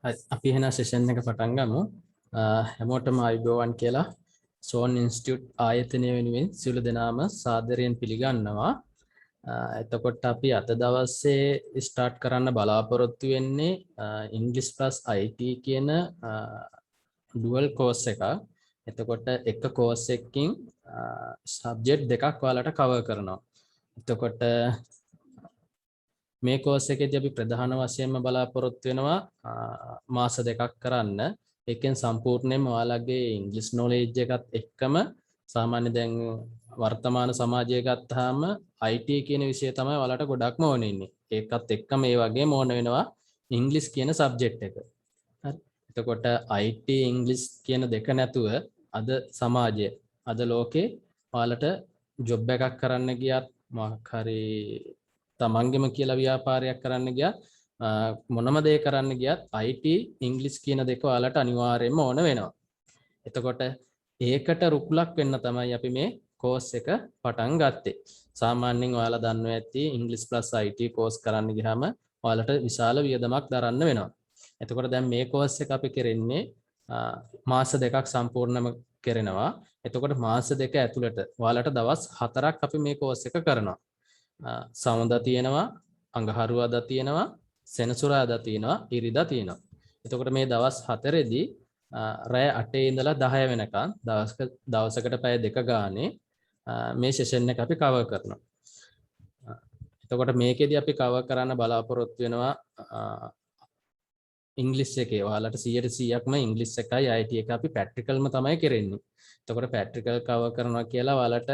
අපි එහෙනම් සෙෂන් එක පටන් ගමු. හැමෝටම අයබෝවන් කියලා සෝන් ඉන්ස්ටිටියුට් ආයතනය වෙනුවෙන් සියලු දෙනාම සාදරයෙන් පිළිගන්නවා. එතකොට අපි අද දවසේ ස්ටාර්ට් කරන්න බලාපොරොත්තු වෙන්නේ ඉංග්‍රීසි ප්ලස් IT කියන ඩුවල් කෝස් එකක්. එතකොට එක කෝස් එකකින් සබ්ජෙක්ට් දෙකක් ඔයාලට කවර් කරනවා. එතකොට මේ කෝස් එකේදී අපි ප්‍රධාන වශයෙන්ම බලාපොරොත්තු වෙනවා මාස දෙකක් කරන්න. ඒකෙන් සම්පූර්ණයෙන්ම ඔයාලගේ ඉංග්‍රීසි නොලෙජ් එකත් එක්කම සාමාන්‍ය දැන් වර්තමාන සමාජය ගත්තාම IT කියන විෂය තමයි ඔයාලට ගොඩක්ම ඕන ඉන්නේ. ඒකත් එක්කම ඒ වගේම ඕන වෙනවා ඉංග්‍රීසි කියන සබ්ජෙක්ට් එක. හරි. එතකොට IT ඉංග්‍රීසි කියන දෙක නැතුව අද සමාජය අද ලෝකේ ඔයාලට ජොබ් එකක් කරන්න ගියත් මොකක් හරි තමන්ගෙම කියලා ව්‍යාපාරයක් කරන්න ගියත් මොනම දෙයක් කරන්න ගියත් IT ඉංග්‍රීසි කියන දෙක ඔයාලට අනිවාර්යයෙන්ම ඕන වෙනවා. එතකොට ඒකට රුකුලක් වෙන්න තමයි අපි මේ කෝස් එක පටන් ගත්තේ. සාමාන්‍යයෙන් ඔයාලා දන්නවා ඇති ඉංග්‍රීසි ප්ලස් IT කෝස් කරන්න ගියාම ඔයාලට විශාල වියදමක් දරන්න වෙනවා. එතකොට දැන් මේ කෝස් එක අපි කරන්නේ මාස දෙකක් සම්පූර්ණම කරනවා. එතකොට මාස දෙක ඇතුළත ඔයාලට දවස් 4ක් අපි මේ කෝස් එක කරනවා. සමදා තියෙනවා, අඟහරුවාදා තියෙනවා, සෙනසුරාදා තියෙනවා, ඉරිදා තියෙනවා. එතකොට මේ දවස් 4ෙදී රෑ 8 ඉඳලා 10 වෙනකන් දවසකට පැය දෙක ගානේ මේ සෙෂන් එක අපි කවර් කරනවා. එතකොට මේකෙදී අපි කවර් කරන්න බලාපොරොත්තු වෙනවා ඉංග්‍රීසි එකේ ඔයාලට 100%ක්ම ඉංග්‍රීසි එකයි IT එක අපි ප්‍රැක්ටිකල්ම තමයි කරන්නේ. එතකොට ප්‍රැක්ටිකල් කවර් කරනවා කියලා ඔයාලට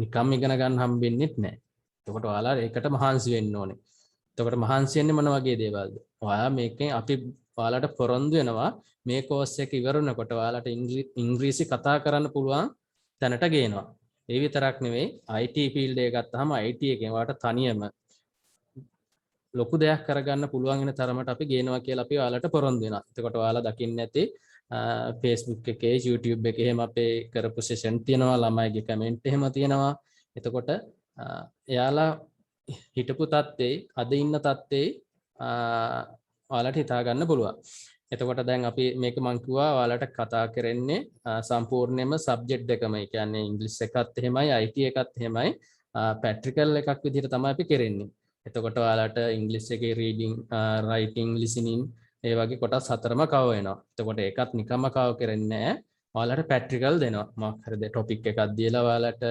නිකම් ඉගෙන ගන්න හම්බෙන්නේ නැහැ. එතකොට ඔයාලා ඒකට මහන්සි වෙන්න ඕනේ. එතකොට මහන්සි වෙන්නේ මොන වගේ දේවල්ද? ඔයාලා මේකෙන් අපි ඔයාලට පොරොන්දු වෙනවා මේ කෝස් එක ඉවරනකොට ඔයාලට ඉංග්‍රීසි කතා කරන්න පුළුවන් තැනට ගේනවා. ඒ විතරක් නෙවෙයි IT ෆීල්ඩ් එක ගත්තාම IT එකෙන් ඔයාලට තනියම ලොකු දෙයක් කරගන්න පුළුවන් වෙන තරමට අපි ගේනවා කියලා අපි ඔයාලට පොරොන්දු වෙනවා. එතකොට ඔයාලා දකින්න ඇති Facebook එකේ YouTube එකේ එහෙම අපේ කරපු සෙෂන් තියෙනවා, ළමයිගේ කමෙන්ට් එහෙම තියෙනවා. එතකොට එයාලා හිටපු තත්ත්වේ අද ඉන්න තත්ත්වේ ඔයාලට හිතා ගන්න පුළුවන්. එතකොට දැන් අපි මේක මං කිව්වා ඔයාලට කතා කරන්නේ සම්පූර්ණයෙන්ම සබ්ජෙක්ට් දෙකම. ඒ කියන්නේ ඉංග්‍රීසි එකත් එහෙමයි IT එකත් එහෙමයි ප්‍රැක්ටිකල් එකක් විදිහට තමයි අපි කරන්නේ. එතකොට ඔයාලට ඉංග්‍රීසි එකේ රීඩින්, රයිටින්, ලිසනින් ඒ වගේ කොටස් 4ම කවර් වෙනවා. එතකොට ඒකත් නිකම්ම කවර් කරන්නේ නැහැ. ඔයාලට ප්‍රැක්ටිකල් දෙනවා. මොකක් හරි ටොපික් එකක් දීලා ඔයාලට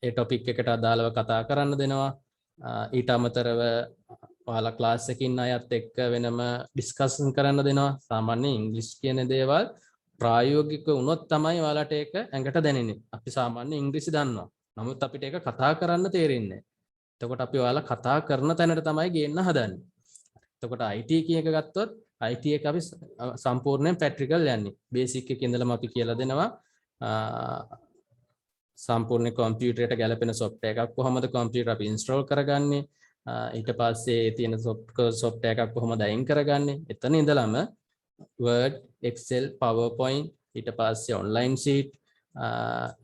ඒ ටොපික් එකට අදාළව කතා කරන්න දෙනවා. ඊට අමතරව ඔයාලා ක්ලාස් එකකින් අයත් එක්ක වෙනම ඩිස්කෂන් කරන්න දෙනවා. සාමාන්‍ය ඉංග්‍රීසි කියන දේවල් ප්‍රායෝගික වුණොත් තමයි ඔයාලට ඒක ඇඟට දැනෙන්නේ. අපි සාමාන්‍ය ඉංග්‍රීසි දන්නවා. නමුත් අපිට ඒක කතා කරන්න තේරෙන්නේ නැහැ. එතකොට අපි ඔයාලා කතා කරන තැනට තමයි ගේන්න හදන්නේ. එතකොට IT කියන එක ගත්තොත් IT එක අපි සම්පූර්ණයෙන් ප්‍රැක්ටිකල් යන්නේ. බේසික් එකේ ඉඳලම අපි කියලා දෙනවා. සම්පූර්ණ කම්පියුටරයට ගැලපෙන software එකක් කොහොමද කම්පියුටර් අපි install කරගන්නේ, ඊට පස්සේ තියෙන software එකක් කොහොමද අයින් කරගන්නේ. එතන ඉඳලම Word, Excel, PowerPoint, ඊට පස්සේ online sheet,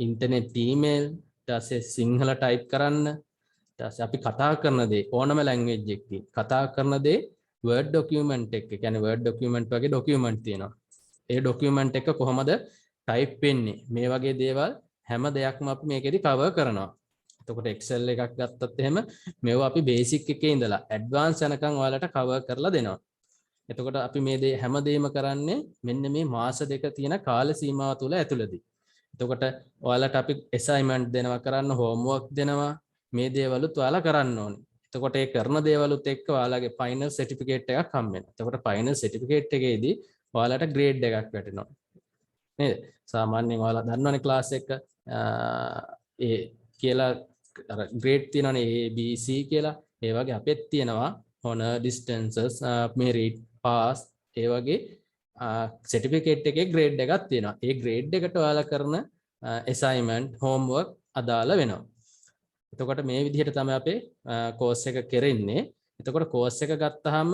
internet email, ඊට පස්සේ සිංහල type කරන්න, ඊට පස්සේ අපි කතා කරන දේ ඕනම language එකකින් කතා කරන දේ Word document එක, කියන්නේ Word document වගේ document තියෙනවා. ඒ document එක කොහොමද type වෙන්නේ, මේ වගේ දේවල් හැම දෙයක්ම අපි මේකෙදි කවර් කරනවා. එතකොට Excel එකක් ගත්තත් එහෙම මේවා අපි බේසික් එකේ ඉඳලා ඇඩ්වාන්ස් යනකම් ඔයාලට කවර් කරලා දෙනවා. එතකොට අපි මේ දේ හැමදේම කරන්නේ මෙන්න මේ මාස දෙක තියෙන කාල සීමාව තුල ඇතුළතදී. එතකොට ඔයාලට අපි assignment දෙනවා කරන්න, homework දෙනවා. මේ දේවලුත් ඔයාලා කරන්න ඕනේ. එතකොට ඒ කරන දේවලුත් එක්ක ඔයාලගේ final certificate එකක් හම්බ වෙනවා. එතකොට final certificate එකේදී ඔයාලට grade එකක් වැටෙනවා. නේද? සාමාන්‍යයෙන් ඔයාලා දන්නවනේ ක්ලාස් එක ඒ කියලා අර grade තියෙනවනේ A B C කියලා. ඒ වගේ අපෙත් තියෙනවා honor, distances, merit, pass ඒ වගේ certificate එකේ grade එකක් තියෙනවා. ඒ grade එකට ඔයාලා කරන assignment, homework අදාළ වෙනවා. එතකොට මේ විදිහට තමයි අපේ කෝස් එක කරන්නේ. එතකොට කෝස් එක ගත්තාම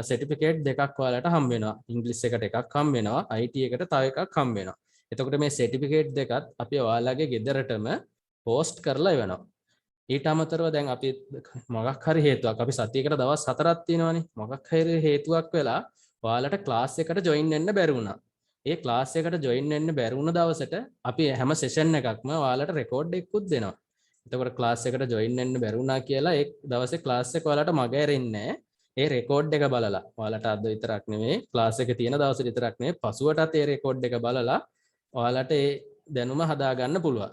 සර්ටිෆිකේට් දෙකක් ඔයාලට හම්බ වෙනවා. ඉංග්‍රීසි එකට එකක් හම්බ වෙනවා, IT එකට තව එකක් හම්බ වෙනවා. එතකොට මේ සර්ටිෆිකේට් දෙකත් අපි ඔයාලගේ ගෙදරටම පෝස්ට් කරලා එවනවා. ඊට අමතරව දැන් අපි මොකක් හරි හේතුවක් අපි සතියකට දවස් 4ක් තියෙනවානේ. මොකක් හරි හේතුවක් වෙලා ඔයාලට ක්ලාස් එකට ජොයින් වෙන්න බැරි වුණා. ඒ ක්ලාස් එකට ජොයින් වෙන්න බැරි වුණ දවසට අපි හැම සෙෂන් එකක්ම ඔයාලට රෙකෝඩ් එකකුත් දෙනවා. එතකොට ක්ලාස් එකට ජොයින් වෙන්න බැරි වුණා කියලා ඒ දවසේ ක්ලාස් එක ඔයාලට මග ඇරෙන්නේ ඒ රෙකෝඩ් එක බලලා. ඔයාලට අද විතරක් නෙමෙයි ක්ලාස් එකේ තියෙන දවසේ විතරක් නෙමෙයි පසුවටත් ඒ රෙකෝඩ් එක බලලා ඔයාලට ඒ දැනුම හදා ගන්න පුළුවන්.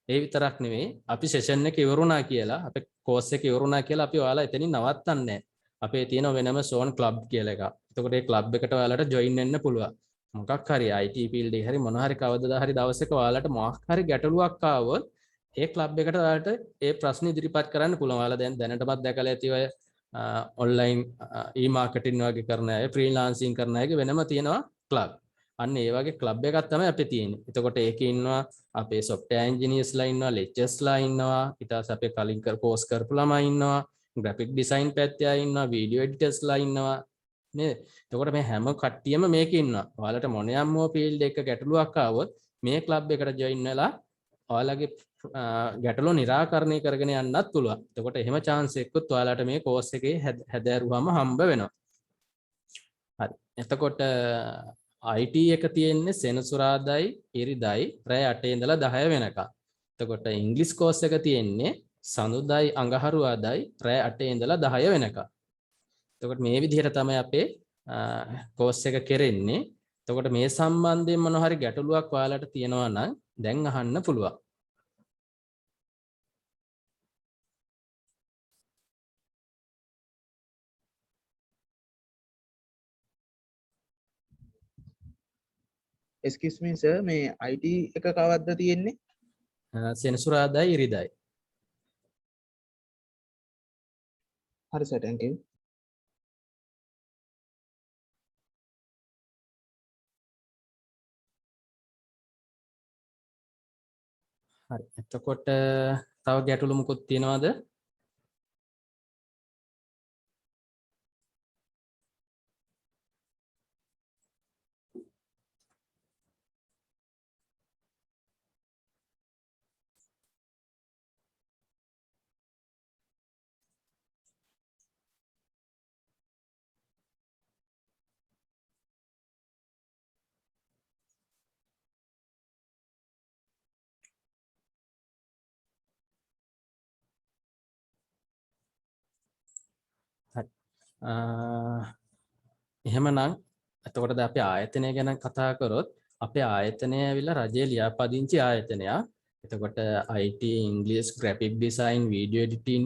ඒ විතරක් නෙවෙයි අපි සෙෂන් එක ඉවරුණා කියලා අපේ කෝස් එක ඉවරුණා කියලා අපි ඔයාලා එතනින් නවත්තන්නේ නැහැ. අපේ තියෙන වෙනම සෝන් ක්ලබ් කියලා එකක්. එතකොට ඒ ක්ලබ් එකට ඔයාලට ජොයින් වෙන්න පුළුවන්. මොකක් හරි IT ෆීල්ඩ් එකේ හරි මොන හරි කවදා හරි දවසක ඔයාලට මොකක් හරි ගැටලුවක් ආවොත් ඒ ක්ලබ් එකට ඔයාලට ඒ ප්‍රශ්න ඉදිරිපත් කරන්න පුළුවන්. ඔයාලා දැන් දැනටමත් දැකලා ඇති ඔය ඔන්ලයින් ඊ-මාකටිං වගේ කරන අය, ෆ්‍රීලාන්සින් කරන අයගේ වෙනම තියෙනවා ක්ලබ්. අන්න ඒ වගේ ක්ලබ් එකක් තමයි අපේ තියෙන්නේ. එතකොට ඒකේ ඉන්නවා අපේ software engineersලා ඉන්නවා, lecturersලා ඉන්නවා, ඊට පස්සේ අපේ කලින් කෝස් කරපු ළමයි ඉන්නවා, graphic design පැත්තේ අය ඉන්නවා, video editorsලා ඉන්නවා නේද? එතකොට මේ හැම කට්ටියම මේකේ ඉන්නවා. ඔයාලට මොනියම් හෝ field එක ගැටලුවක් ආවොත් මේ ක්ලබ් එකට join වෙලා ඔයාලගේ ගැටලුව निराකරණය කරගෙන යන්නත් පුළුවන්. එතකොට එහෙම chance එකකුත් ඔයාලට මේ course එකේ හැදෑරුවම හම්බ වෙනවා. හරි. එතකොට IT එක තියෙන්නේ සෙනසුරාදායි ඉරිදායි රෑ 8 ඉඳලා 10 වෙනකම්. එතකොට ඉංග්‍රීසි කෝස් එක තියෙන්නේ සඳුදායි අඟහරුවාදායි රෑ 8 ඉඳලා 10 වෙනකම්. එතකොට මේ විදිහට තමයි අපේ කෝස් එක කෙරෙන්නේ. එතකොට මේ සම්බන්ධයෙන් මොන හරි ගැටලුවක් ඔයාලට තියෙනවා නම් දැන් අහන්න පුළුවන්. excuse me sir මේ IT එක කවද්ද තියෙන්නේ? සෙනසුරාදායි ඉරිදායි. හරි sir thank you. හරි. එතකොට තව ගැටලු මොකුත් තියෙනවද? එහෙමනම් එතකොට අපි ආයතනය ගැන කතා කරොත් අපේ ආයතනය ඇවිල්ලා රජයේ ලියාපදිංචි ආයතනයක්. එතකොට IT, English, graphic design, video editing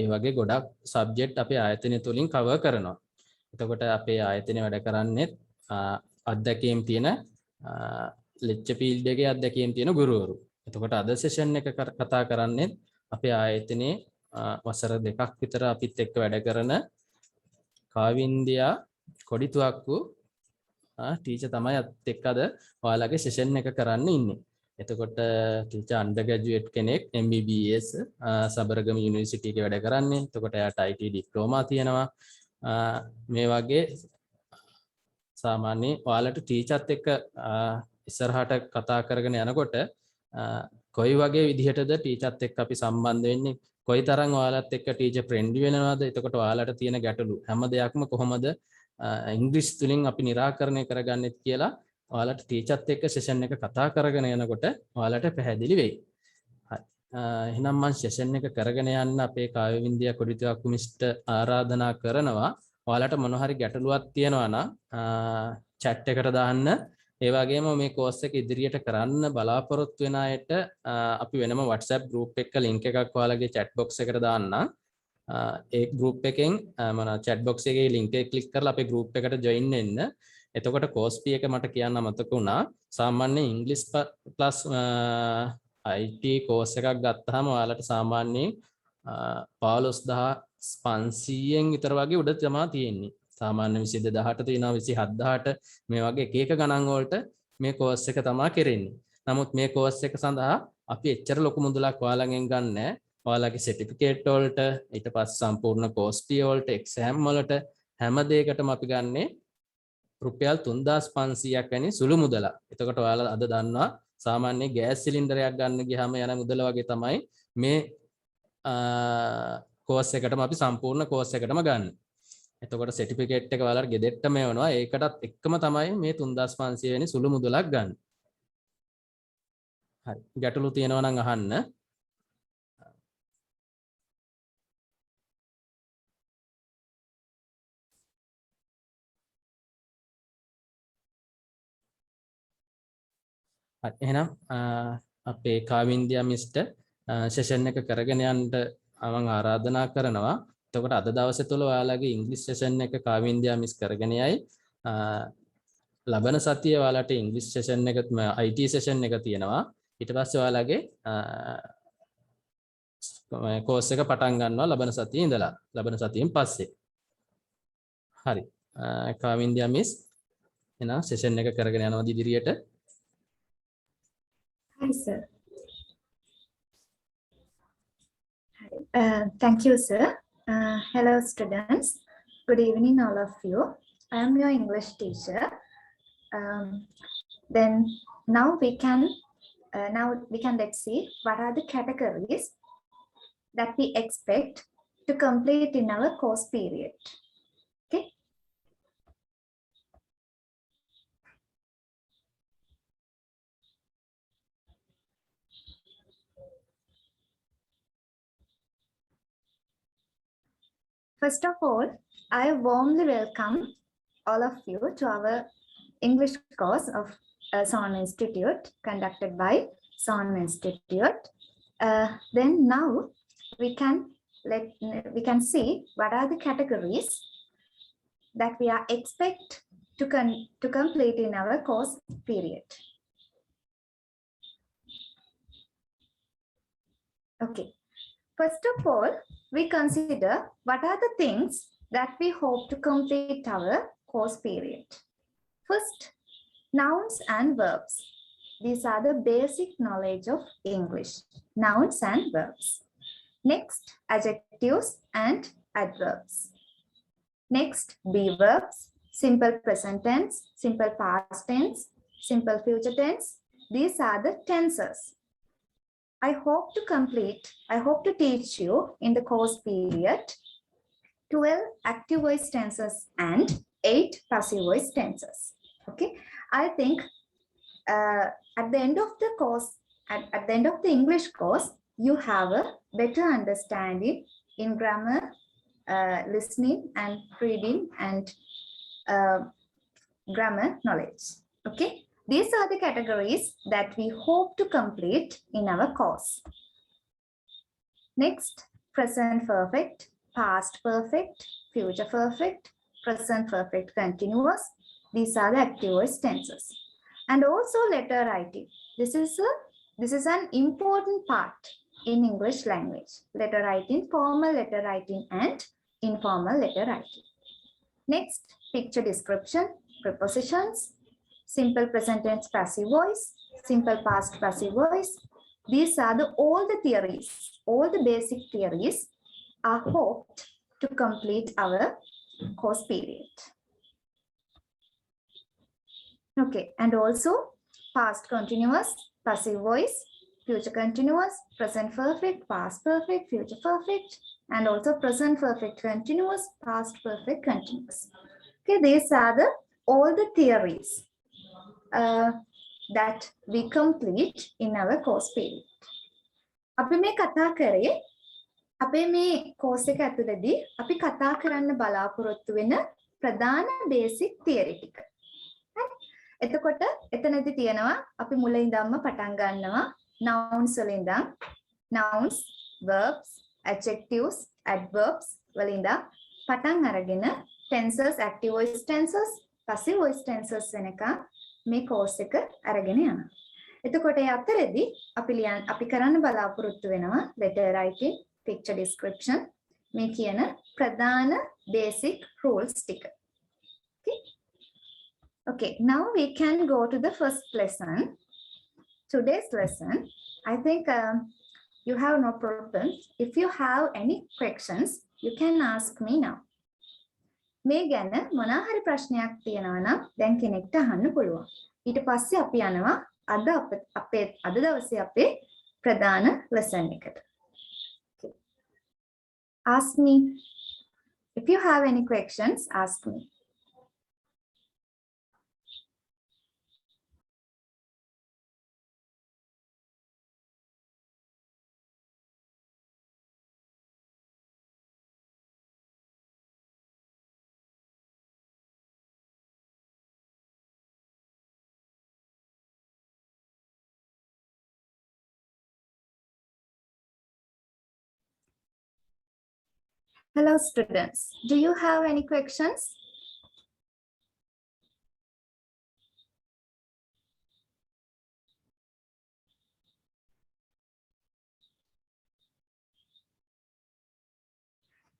ඒ වගේ ගොඩක් සබ්ජෙක්ට් අපේ ආයතනය තුලින් කවර් කරනවා. එතකොට අපේ ආයතනය වැඩ කරන්නේ අත්දැකීම් තියෙන ලෙක්චර් ෆීල්ඩ් එකේ අත්දැකීම් තියෙන ගුරුවරු. එතකොට අද සෙෂන් එක කතා කරන්නේ අපේ ආයතනයේ වසර 2ක් විතර අපිත් එක්ක වැඩ කරන කාවින්දියා කොඩිතුවක්කු ටීචර් තමයි අත් එක්ක අද ඔයාලගේ සෙෂන් එක කරන්න ඉන්නේ. එතකොට ටීචර් අන්ඩර් ග්‍රැජුවේට් කෙනෙක් MBBS සබරගම යුනිවර්සිටි එකේ වැඩ කරන්නේ. එතකොට එයාට IT ඩිප්ලෝමා තියෙනවා. මේ වගේ සාමාන්‍ය ඔයාලට ටීචර්ත් එක්ක ඉස්සරහට කතා කරගෙන යනකොට කොයි වගේ විදිහටද ටීචර්ත් එක්ක අපි සම්බන්ධ වෙන්නේ, කොයි තරම් ඔයාලත් එක්ක ටීචර් ෆ්‍රෙන්ඩ්ලි වෙනවද, එතකොට ඔයාලට තියෙන ගැටලු හැම දෙයක්ම කොහොමද ඉංග්‍රීසි තුලින් අපි निराකරණය කරගන්නෙත් කියලා ඔයාලට ටීචර්ත් එක්ක සෙෂන් එක කතා කරගෙන යනකොට ඔයාලට පැහැදිලි වෙයි. හරි. එහෙනම් මම සෙෂන් එක කරගෙන යන්න අපේ කාව්‍යවින්දියා කොඩිතුවක්කු මිස්ටර් ආරාධනා කරනවා. ඔයාලට මොන හරි ගැටලුවක් තියෙනවා නම් chat එකට දාන්න. ඒ වගේම මේ කෝස් එක ඉදිරියට කරන්න බලාපොරොත්තු වෙන අයට අපි වෙනම WhatsApp group එක link එකක් ඔයාලගේ chat box එකට දාන්න. ඒ group එකෙන් chat box එකේ link එක click කරලා අපේ group එකට join වෙන්න. එතකොට course fee එක මට කියන්න මතක වුණා. සාමාන්‍ය English plus IT course එකක් ගත්තාම ඔයාලට සාමාන්‍යයෙන් 15500න් විතර වගේ උඩ තමයි තියෙන්නේ. සාමාන්‍ය 22000ට තියෙනවා 27000ට මේ වගේ එක එක ගණන් වලට මේ කෝස් එක තමයි කෙරෙන්නේ. නමුත් මේ කෝස් එක සඳහා අපි එච්චර ලොකු මුදලක් ඔයාලගෙන් ගන්නෑ. ඔයාලගේ සර්ටිෆිකේට් වලට ඊට පස්සේ සම්පූර්ණ කෝස් ෆී වලට එක්සෑම් වලට හැම දෙයකටම අපි ගන්නේ රුපියල් 3500ක් වැනි සුළු මුදලක්. එතකොට ඔයාලා අද දන්නවා සාමාන්‍ය ගෑස් සිලින්ඩරයක් ගන්න ගියාම යන මුදල වගේ තමයි මේ කෝස් එකටම අපි සම්පූර්ණ කෝස් එකටම ගන්න. එතකොට සර්ටිෆිකේට් එක ඔයාලට ගෙදෙට්ටම එවනවා. ඒකටත් එක්කම තමයි මේ 3500 වෙනි සුළු මුදලක් ගන්න. හරි. ගැටලු තියෙනවා නම් අහන්න. හරි. එහෙනම් අපේ කාවින්දියා මිස්ටර් සෙෂන් එක කරගෙන යන්න මම ආරාධනා කරනවා. එතකොට අද දවසේ තුල ඔයාලගේ ඉංග්‍රීසි සෙෂන් එක කාවින්දියා මිස් කරගෙන යයි. ලබන සතියේ ඔයාලට ඉංග්‍රීසි සෙෂන් එක IT සෙෂන් එක තියෙනවා. ඊට පස්සේ ඔයාලගේ කෝස් එක පටන් ගන්නවා ලබන සතියේ ඉඳලා. ලබන සතියෙන් පස්සේ. හරි. කාවින්දියා මිස් එහෙනම් සෙෂන් එක කරගෙන යනවා ඉදිරියට. Hi, sir. Thank you, sir. Hello, students. Good evening, all of you. I am your English teacher. Then now we can let's see what are the categories that we expect to complete in our course period. Okay. First of all, I warmly welcome all of you to our English course of Son Institute conducted by Son Institute. Then now we can see what are the categories that we are expect to complete in our course period. Okay. First of all, we consider what are the things that we hope to complete our course period. First, nouns and verbs. These are the basic knowledge of English. Nouns and verbs. Next, adjectives and adverbs. Next, be verbs, simple present tense, simple past tense, simple future tense. These are the tenses. I hope to teach you in the course period 12 active voice tenses and 8 passive voice tenses. Okay, I think at the end of the course, at the end of the English course, you have a better understanding in grammar, listening and reading and grammar knowledge. Okay. These are the categories that we hope to complete in our course. Next, present perfect, past perfect, future perfect, present perfect continuous. These are the active voice tenses. And also letter writing. This is an important part in English language. Letter writing, formal letter writing and informal letter writing. Next, picture description, prepositions, simple present tense passive voice, simple past passive voice. These are all the theories, all the basic theories are hoped to complete our course period. Okay, and also past continuous, passive voice, future continuous, present perfect, past perfect, future perfect, and also present perfect continuous, past perfect continuous. Okay, these are all the theories that we complete in our course period. අපි මේ කතා කරේ අපේ මේ course එක ඇතුළතදී අපි කතා කරන්න බලාපොරොත්තු වෙන ප්‍රධාන basic theory ටික. හරි. එතකොට එතනදී තියෙනවා අපි මුලින් ඉඳන්ම පටන් ගන්නවා nouns වලින් ඉඳන් nouns, verbs, adjectives, adverbs වලින් ඉඳන් පටන් අරගෙන tenses, active voice tenses, passive voice tenses වෙනකන් මේ course එක අරගෙන යනවා. එතකොට ඒ අතරදී අපි කරන්න බලාපොරොත්තු වෙනවා letter writing, picture description මේ කියන ප්‍රධාන basic rules ටික. Okay. Okay, now we can go to the first lesson. Today's lesson, I think you have no problems. If you have any questions, you can ask me now. මේ ගැන මොනවා හරි ප්‍රශ්නයක් තියෙනවා නම් දැන් කෙනෙක්ට අහන්න පුළුවන්. ඊට පස්සේ අපි යනවා අද දවසේ අපේ ප්‍රධාන lesson එකට. Ask me. If you have any questions, ask me. Hello, students. Do you have any questions?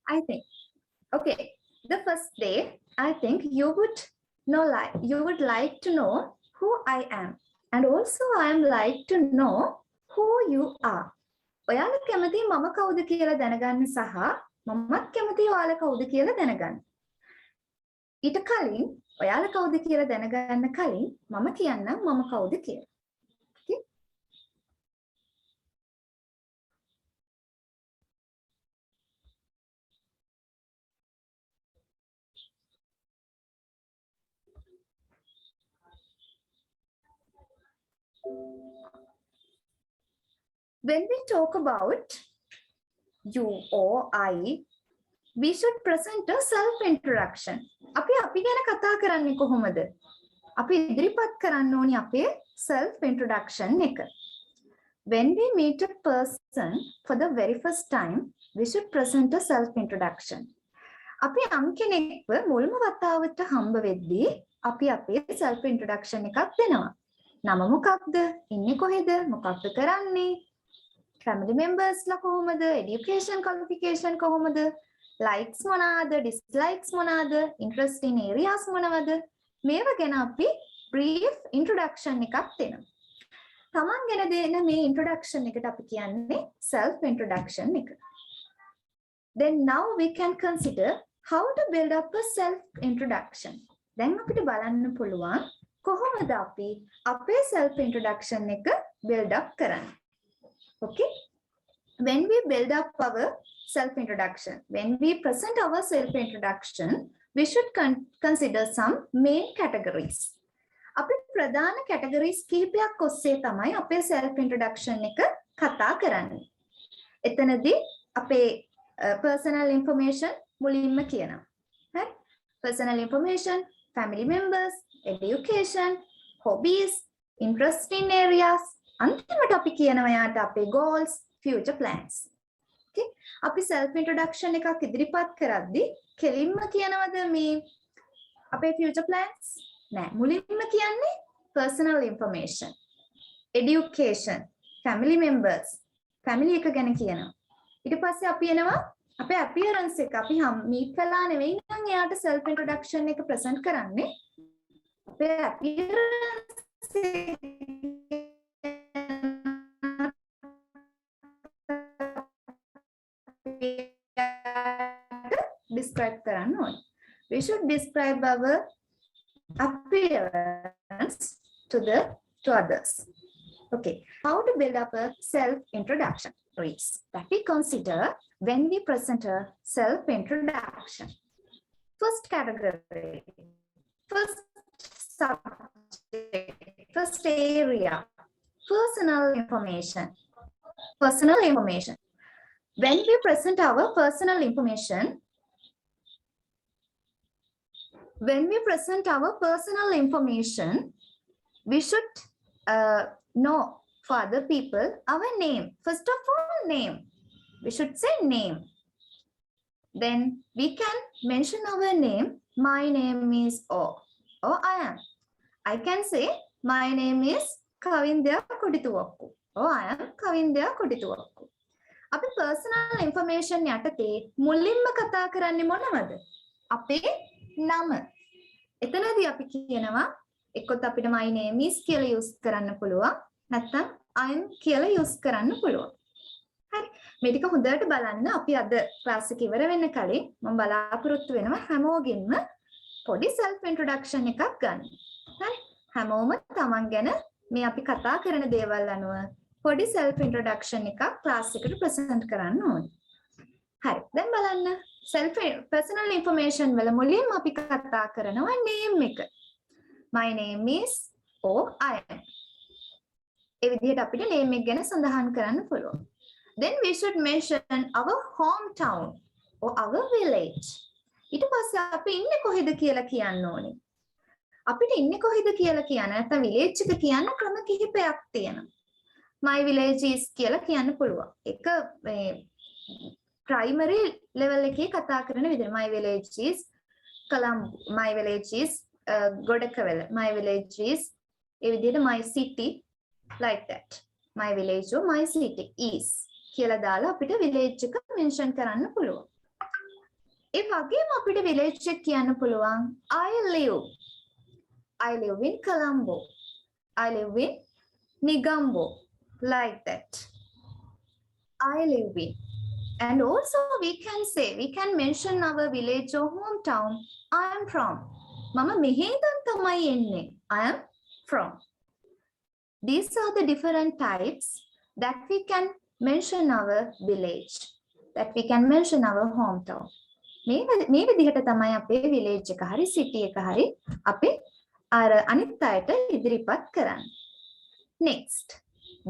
I think, okay, the first day, I think you would like to know who I am. And also I am like to know who you are. ඔයාලා කැමති මම කවුද කියලා දැනගන්න සහ මමත් කැමති ඔයාලා කවුද කියලා දැනගන්න. ඊට කලින් ඔයාලා කවුද කියලා දැනගන්න කලින් මම කියන්නම් මම කවුද කියලා. Okay? When we talk about you or I, we should present a self-introduction. අපි ගැන කතා කරන්නේ කොහොමද? අපි ඉදිරිපත් කරන්න ඕනි අපේ self-introduction එක. When we meet a person for the very first time, we should present a self-introduction. අපි යම් කෙනෙක්ව මුල්ම වතාවට හම්බ වෙද්දී අපි අපේ self-introduction එකක් දෙනවා. නම මොකක්ද? ඉන්නේ කොහෙද? මොකක්ද කරන්නේ? Family members ලා කොහොමද? Education qualification කොහොමද? Likes මොනවාද? Dislikes මොනවාද? Interest in areas මොනවද? මේවා ගැන අපි brief introduction එකක් දෙනවා. තමන් ගැන දෙන මේ introduction එකට අපි කියන්නේ self introduction එක. Then now we can consider how to build up a self introduction. දැන් අපිට බලන්න පුළුවන් කොහොමද අපි අපේ self introduction එක build up කරන්නේ. Okay? When we build up our self-introduction, when we present our self-introduction, we should consider some main categories. අපි ප්‍රධාන categories කිහිපයක් ඔස්සේ තමයි අපේ self-introduction එක කතා කරන්නේ. එතනදී අපේ personal information මුලින්ම කියනවා. හරි? Personal information, family members, education, hobbies, interest in areas, අන්තිමට අපි කියනවා යාට අපේ goals, future plans. Okay? අපි self introduction එකක් ඉදිරිපත් කරද්දී කෙලින්ම කියනවද මේ අපේ future plans? නෑ. මුලින්ම කියන්නේ personal information, education, family members, family එක ගැන කියනවා. ඊට පස්සේ අපි එනවා අපේ appearance එක. අපි meet කළා නෙවෙයි නම් එයාට self introduction එක present කරන්නේ. අපේ appearance describe කරන්න ඕනේ. We should describe our appearance to others. Okay, how to build up a self-introduction that we consider when we present a self-introduction. First category, first subject, first area, personal information. Personal information. When we present our personal information, we should know for other people our name. First of all, name. We should say name. Then we can mention our name. My name is O. Or I am. I can say my name is Kavindya Kodituwakku. Or I am Kavindya Kodituwakku. අපි personal information යටතේ මුලින්ම කතා කරන්නේ මොනවද? අපේ නම. එතනදී අපි කියනවා එක්කත් අපිට my name is කියලා use කරන්න පුළුවන්. නැත්නම් I am කියලා use කරන්න පුළුවන්. හරි. මේ ටික හොඳට බලන්න. අපි අද ක්ලාස් එක ඉවර වෙන්න කලින් මම බලාපොරොත්තු වෙනවා හැමෝගෙන්ම පොඩි self introduction එකක් ගන්න. හරි. හැමෝම තමන් ගැන මේ අපි කතා කරන දේවල් අනුව පොඩි self introduction එකක් ක්ලාස් එකට present කරන්න ඕනේ. හරි. දැන් බලන්න self personal information වල මුලින්ම අපි කතා කරනවා name එක. My name is or I am. ඒ විදිහට අපිට name එක ගැන සඳහන් කරන්න පුළුවන්. Then we should mention our hometown or our village. ඊට පස්සේ අපි ඉන්නේ කොහෙද කියලා කියන්න ඕනේ. අපිට ඉන්නේ කොහෙද කියලා කියන්න නැත්නම් village එක කියන්න ක්‍රම කිහිපයක් තියෙනවා. My village is කියලා කියන්න පුළුවන්. එක මේ primary level එකේ කතා කරන විදිහ. My village is Colombo. My village is Godakavela. My village is ඒ විදිහට my city like that. My village or my city is කියලා දාලා අපිට village එක mention කරන්න පුළුවන්. ඒ වගේම අපිට village එක කියන්න පුළුවන් I live in Colombo. I live in Negombo. Like that. I live in. And also we can mention our village or hometown. I am from. Mama mehedan thamai enne. I am from. These are the different types that we can mention our village. That we can mention our hometown. මේ විදිහට තමයි අපේ village එක හරි city එක හරි අපි අර අනිත් අයට ඉදිරිපත් කරන්නේ. Next,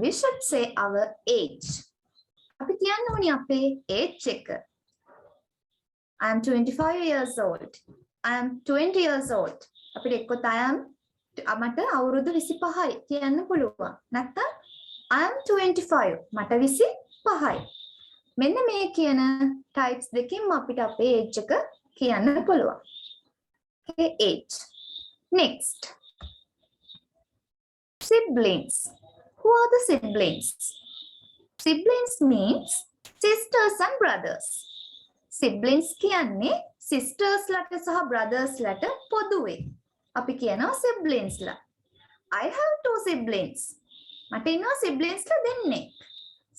we should say our age. අපි කියන්න ඕනේ අපේ age එක. I am 25 years old. I am 20 years old. අපිට එක්කත් I am මට අවුරුදු 25යි කියන්න පුළුවන්. නැත්නම් I am 25. මට 25යි. මෙන්න මේ කියන types දෙකකින් අපිට අපේ age එක කියන්න පුළුවන්. Okay, age. Next. Siblings. Who are the siblings? Siblings means sisters and brothers. Siblings කියන්නේ sisters ලට සහ brothers ලට පොදුවේ. අපි කියනවා siblings ලා. I have 2 siblings. මට ඉන්නවා siblings ලා දෙන්නෙක්.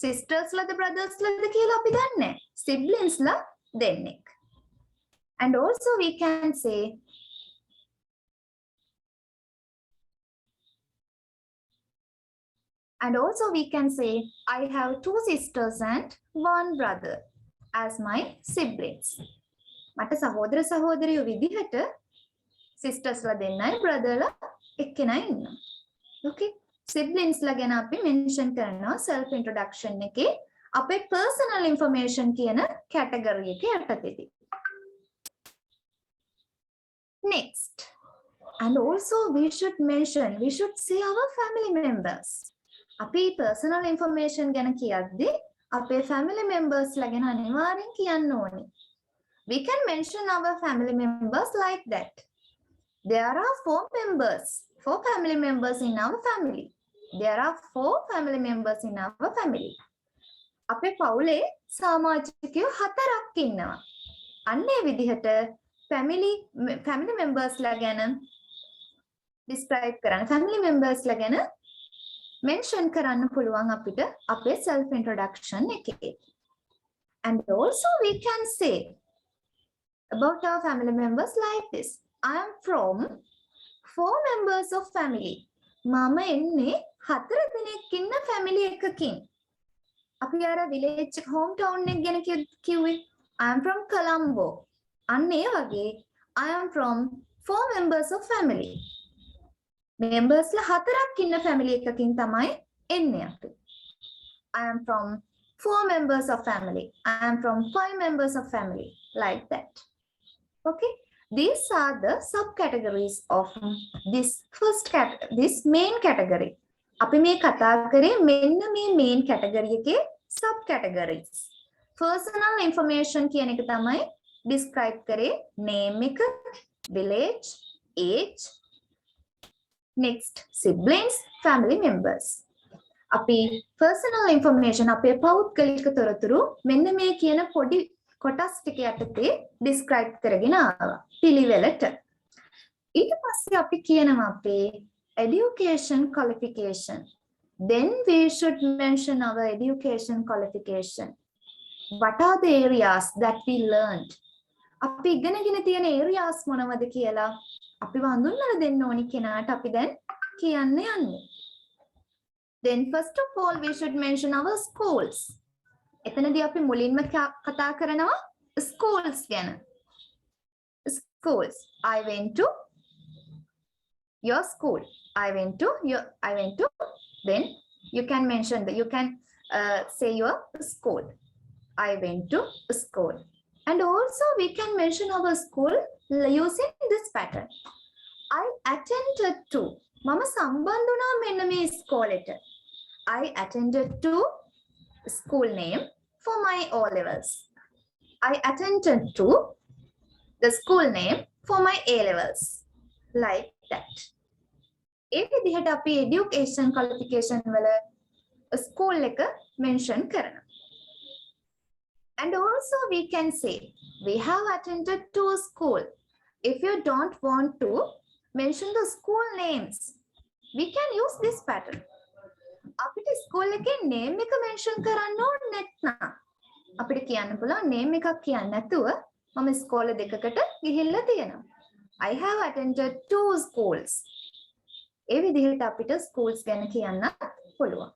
Sisters ලාද brothers ලාද කියලා අපි දන්නේ නැහැ. Siblings ලා දෙන්නෙක්. And also we can say I have 2 sisters and 1 brother as my siblings. මට සහෝදර සහෝදරියෝ විදිහට sisters ලා දෙන්නයි brother ලා එක්කෙනයි ඉන්නවා. Okay, siblings ලා ගැන අපි mention කරනවා self introduction එකේ අපේ personal information කියන category එකේ යටතේදී. Next, and also we should say our family members. අපි personal information ගැන කියද්දී අපේ family members ලා ගැන අනිවාර්යෙන් කියන්න ඕනේ. We can mention our family members like that. There are 4 family members in our family. There are 4 family members in our family. අපේ පවුලේ සමාජිකයෝ 4ක් ඉන්නවා. අන්න ඒ විදිහට family members ලා ගැන describe කරන්න, family members ලා ගැන mention කරන්න පුළුවන් අපිට අපේ self introduction එකේ. And also we can say about our family members like this. I am from 4 members of family. මම එන්නේ 4 දෙනෙක් ඉන්න family එකකින්. අපි අර village hometown එක ගැන කිව්වේ. I am from Colombo. අන්න ඒ වගේ I am from 4 members of family. members ලා 4ක් ඉන්න family එකකින් තමයි එන්නේ අපි. I am from 4 members of family. I am from 5 members of family. Like that. Okay. These are the subcategories of this main category. අපි මේ කතා කරේ මෙන්න මේ main category එකේ subcategories. Personal information කියන එක තමයි describe කරේ name එක, village, age, next siblings, family members. අපි personal information අපේ පෞද්ගලික තොරතුරු මෙන්න මේ කියන පොඩි කොටස් ටික යටතේ describe කරගෙන ආවා පිළිවෙලට. ඊට පස්සේ අපි කියනවා අපේ education qualification. Then we should mention our education qualification. What are the areas that we learned? අපි ඉගෙනගෙන තියෙන areas මොනවද කියලා අපි හඳුන්වලා දෙන්න ඕනි කෙනාට අපි දැන් කියන්න යන්නේ. Then first of all we should mention our schools. එතනදී අපි මුලින්ම කතා කරනවා schools ගැන. Schools. I went to your school. I went to. Then you can mention you can say your school. I went to school. And also we can mention our school using this pattern. I attended to. මම සම්බන්ධ වුණා මෙන්න මේ ස්කෝලේට. I attended to school name for my O levels. I attended to the school name for my A levels. Like that. ඒ විදිහට අපි education qualification වල school එක mention කරනවා. And also we can say we have attended to school. If you don't want to mention the school names, we can use this pattern. අපිට school එකේ name එක mention කරන්න ඕනේ නැත්නම් අපිට කියන්න පුළුවන් name එකක් කියන්න නැතුව මම ස්කෝල දෙකකට ගිහිල්ලා තියෙනවා. I have attended two schools. ඒ විදිහට අපිට schools ගැන කියන්න පුළුවන්.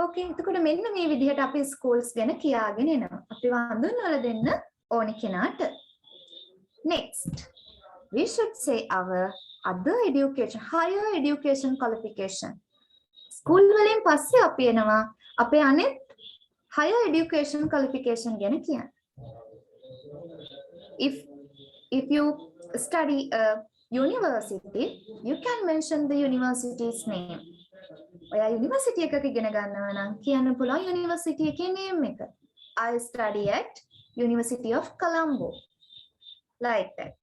Okay, එතකොට මෙන්න මේ විදිහට අපි schools ගැන කියාගෙන එනවා. අපි හඳුන්වලා දෙන්න ඕනි කෙනාට. Next, we should say our other education, higher education qualification. School වලින් පස්සේ අපි එනවා අපේ අනෙත් higher education qualification ගැන කියන්න. If you study a university, you can mention the university's name. ඔයා university එකක ඉගෙන ගන්නවා නම් කියන්න පුළුවන් university එකේ name එක. I study at University of Colombo. Like that.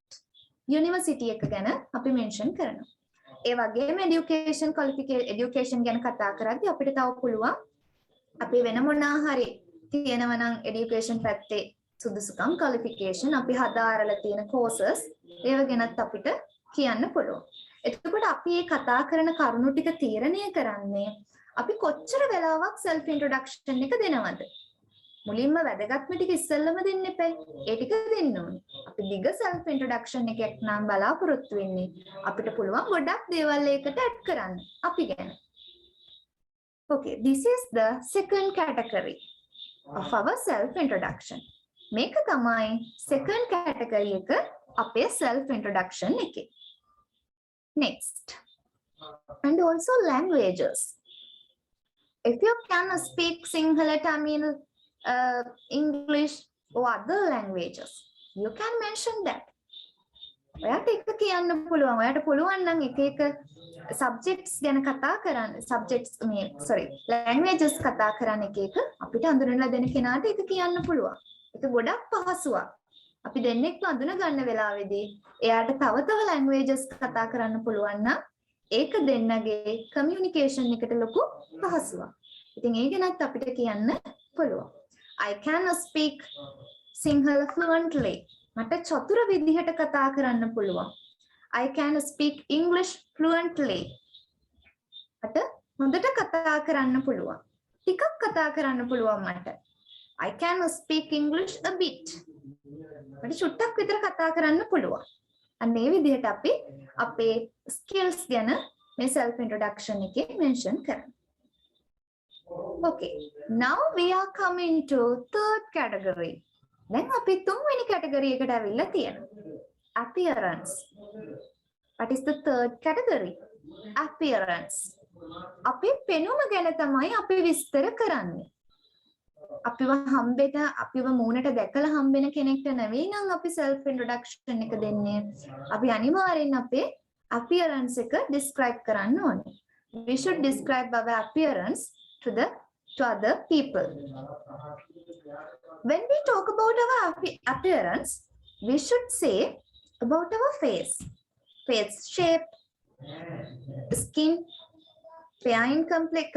University එක ගැන අපි mention කරනවා. ඒ වගේම education ගැන කතා කරද්දී අපිට තව පුළුවන් අපි වෙන මොනවා හරි තියෙනවා නම් education පැත්තේ සුදුසුකම් qualification අපි හදාරලා තියෙන courses ඒව ගැනත් අපිට කියන්න පුළුවන්. එතකොට අපි මේ කතා කරන කරුණු ටික තීරණය කරන්නේ අපි කොච්චර වෙලාවක් self introduction එක දෙනවද? මුලින්ම වැදගත්ම ටික ඉස්සෙල්ලම දෙන්න එපා. ඒ ටික දෙන්න ඕනේ. අපි දිග self introduction එකක් නම් බලාපොරොත්තු වෙන්නේ අපිට පුළුවන් ගොඩක් දේවල් ඒකට add කරන්න අපි ගැන. Okay, this is the second category of our self introduction. මේක තමයි second category එක අපේ self introduction එකේ. Next, and also languages. If you can speak Sinhala, Tamil, English or other languages, you can mention that. ඔයාට එක කියන්න පුළුවන්. ඔයාට පුළුවන් නම් එක එක subjects ගැන කතා කරන්න. languages කතා කරන්න එක එක අපිට හඳුන්වලා දෙන කෙනාට ඒක කියන්න පුළුවන්. ඒක ගොඩක් පහසුවක්. අපි දෙන්නෙක්ව අඳුන ගන්න වෙලාවේදී එයාට තව languages කතා කරන්න පුළුවන් නම් ඒක දෙන්නගේ communication එකට ලොකු පහසුවක්. ඉතින් ඒ ගැනත් අපිට කියන්න පුළුවන්. I can speak Sinhala fluently. මට චතුර විදිහට කතා කරන්න පුළුවන්. I can speak English fluently. මට හොඳට කතා කරන්න පුළුවන්. ටිකක් කතා කරන්න පුළුවන් මට. I can speak English a bit. මට චුට්ටක් විතර කතා කරන්න පුළුවන්. අන්න ඒ විදිහට අපි අපේ skills ගැන මේ self introduction එකේ mention කරනවා. Okay, now we are coming to third category. දැන් අපි තුන්වෙනි category එකට ඇවිල්ලා තියෙනවා. Appearance. What is the third category? Appearance. අපේ පෙනුම ගැන තමයි අපි විස්තර කරන්නේ. අපිව මූණට දැකලා හම්බෙන කෙනෙක්ට නෙවෙයි නම් අපි self introduction එක දෙන්නේ. අපි අනිවාර්යෙන් අපේ appearance එක describe කරන්න ඕනේ. We should describe our appearance to other people. When we talk about our appearance, we should say about our face shape, skin, fine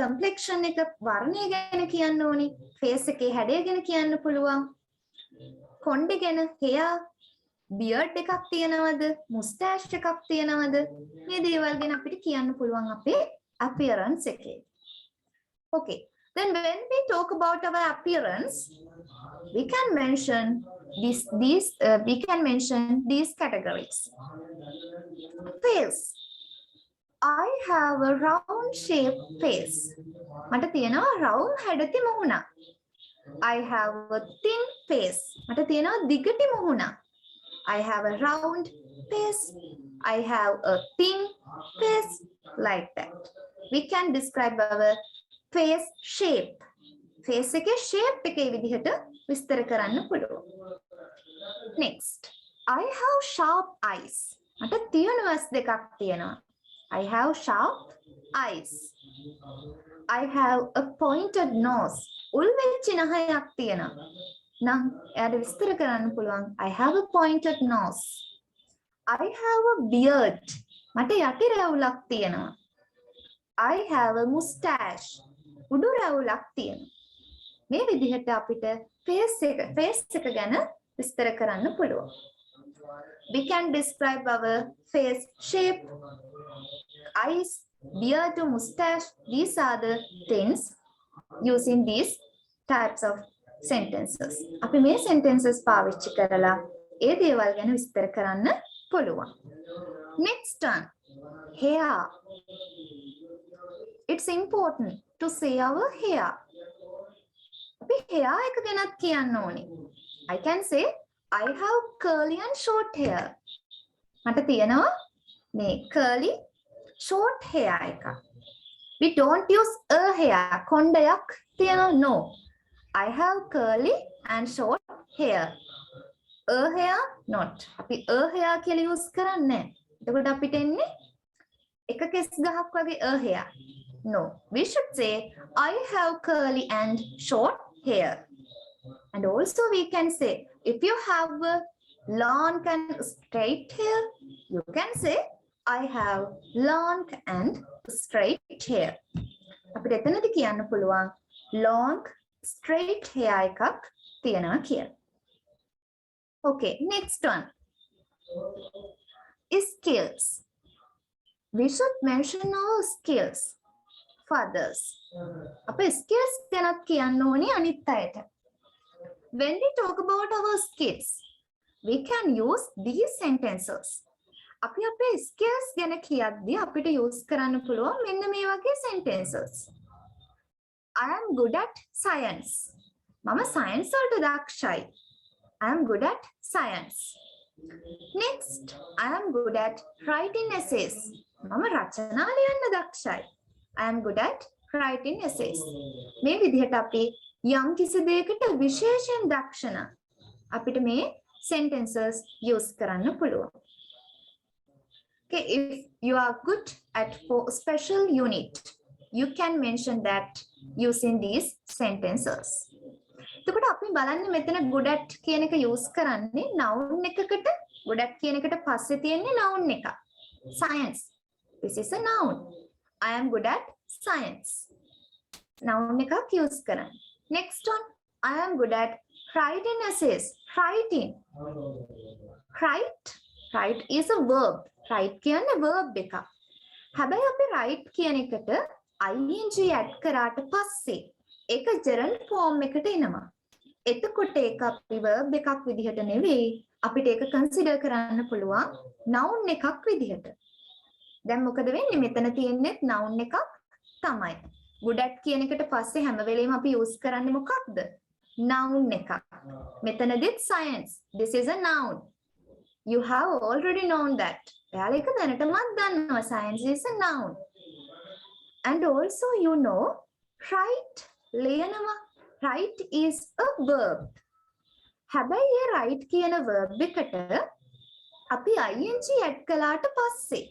complexion එක වර්ණය ගැන කියන්න ඕනේ. face එකේ හැඩය ගැන කියන්න පුළුවන්. කොණ්ඩේ ගැන, hair, beard එකක් තියනවද, mustache එකක් තියනවද, මේ දේවල් ගැන අපිට කියන්න පුළුවන් අපේ appearance එකේ. Okay, then when we talk about our appearance, we can mention these categories. Face. I have a round shaped face. මට තියෙනවා round හැඩති මුහුණක්. I have a thin face. මට තියෙනවා දිගටි මුහුණ. I have a round face. I have a thin face. Like that. We can describe our face shape. Face එකේ shape එකේ විදිහට විස්තර කරන්න පුළුවන්. Next. I have sharp eyes. මට තියුණු ඇස් දෙකක් තියෙනවා. I have sharp eyes. I have a pointed nose. උල් වෙච්ච නහයක් තියෙනවා. නම් එයාට විස්තර කරන්න පුළුවන්. I have a pointed nose. I have a beard. මට යටි රැවුලක් තියෙනවා. I have a mustache. උඩු රැවුලක් තියෙනවා. මේ විදිහට අපිට face එක ගැන විස්තර කරන්න පුළුවන්. We can describe our face shape, eyes, beard, mustache. These are the things using these types of sentences. අපි මේ sentences පාවිච්චි කරලා ඒ දේවල් ගැන විස්තර කරන්න පුළුවන්. Next one, hair. It's important to say our hair. අපි hair එක ගැනත් කියන්න ඕනේ. I can say I have curly and short hair. මට තියෙනවා මේ curly short hair එක. We don't use a hair. කොණ්ඩයක් තියෙනවා. No. I have curly and short hair. A hair not. අපි a hair කියලා use කරන්නේ. එතකොට අපිට එන්නේ එක කෙස් ගහක් වගේ a hair. No. We should say I have curly and short hair. And also we can say if you have a long and straight hair, you can say I have long and straight hair. අපිට එතනදී කියන්න පුළුවන් long straight hair එකක් තියෙනවා කියලා. Okay, next one. Skills. We should mention our skills for others. අපේ skills ගැනත් කියන්න ඕනේ අනිත් අයට. When we talk about our skills, we can use these sentences. අපි අපේ skills ගැන කියද්දී අපිට use කරන්න පුළුවන් මෙන්න මේ වගේ sentences. I am good at science. මම science වලට දක්ෂයි. I am good at science. Next, I am good at writing essays. මම රචනා ලියන්න දක්ෂයි. I am good at writing essays. මේ විදිහට අපි යම් කිසි දෙයකට විශේෂයෙන් දක්ෂණ අපිට මේ sentences use කරන්න පුළුවන්. Okay, if you are good at for special unit, you can mention that using these sentences. එතකොට අපි බලන්නේ මෙතන good at කියන එක use කරන්නේ noun එකකට. good at කියන එකට පස්සේ තියෙන්නේ noun එක. Science. This is a noun. I am good at science. Noun එකක් use කරන්න. Next one, I am good at writing essays. Writing. Write is a verb. Write කියන්නේ verb එකක්. හැබැයි අපි write කියන එකට ing add කරාට පස්සේ ඒක gerund form එකට එනවා. එතකොට ඒක අපි verb එකක් විදිහට නෙවෙයි අපිට ඒක consider කරන්න පුළුවන් noun එකක් විදිහට. දැන් මොකද වෙන්නේ? මෙතන තියෙන්නේ noun එකක් තමයි. good at කියන එකට පස්සේ හැම වෙලෙම අපි use කරන්නේ මොකක්ද? noun එකක්. මෙතනදිත් science. This is a noun. You have already known that. එයාලා ඒක දැනටමත් දන්නවා. Science is a noun. And also you know, write ලියනවා. Write is a verb. හැබැයි ඒ write කියන verb එකට අපි ing add කළාට පස්සේ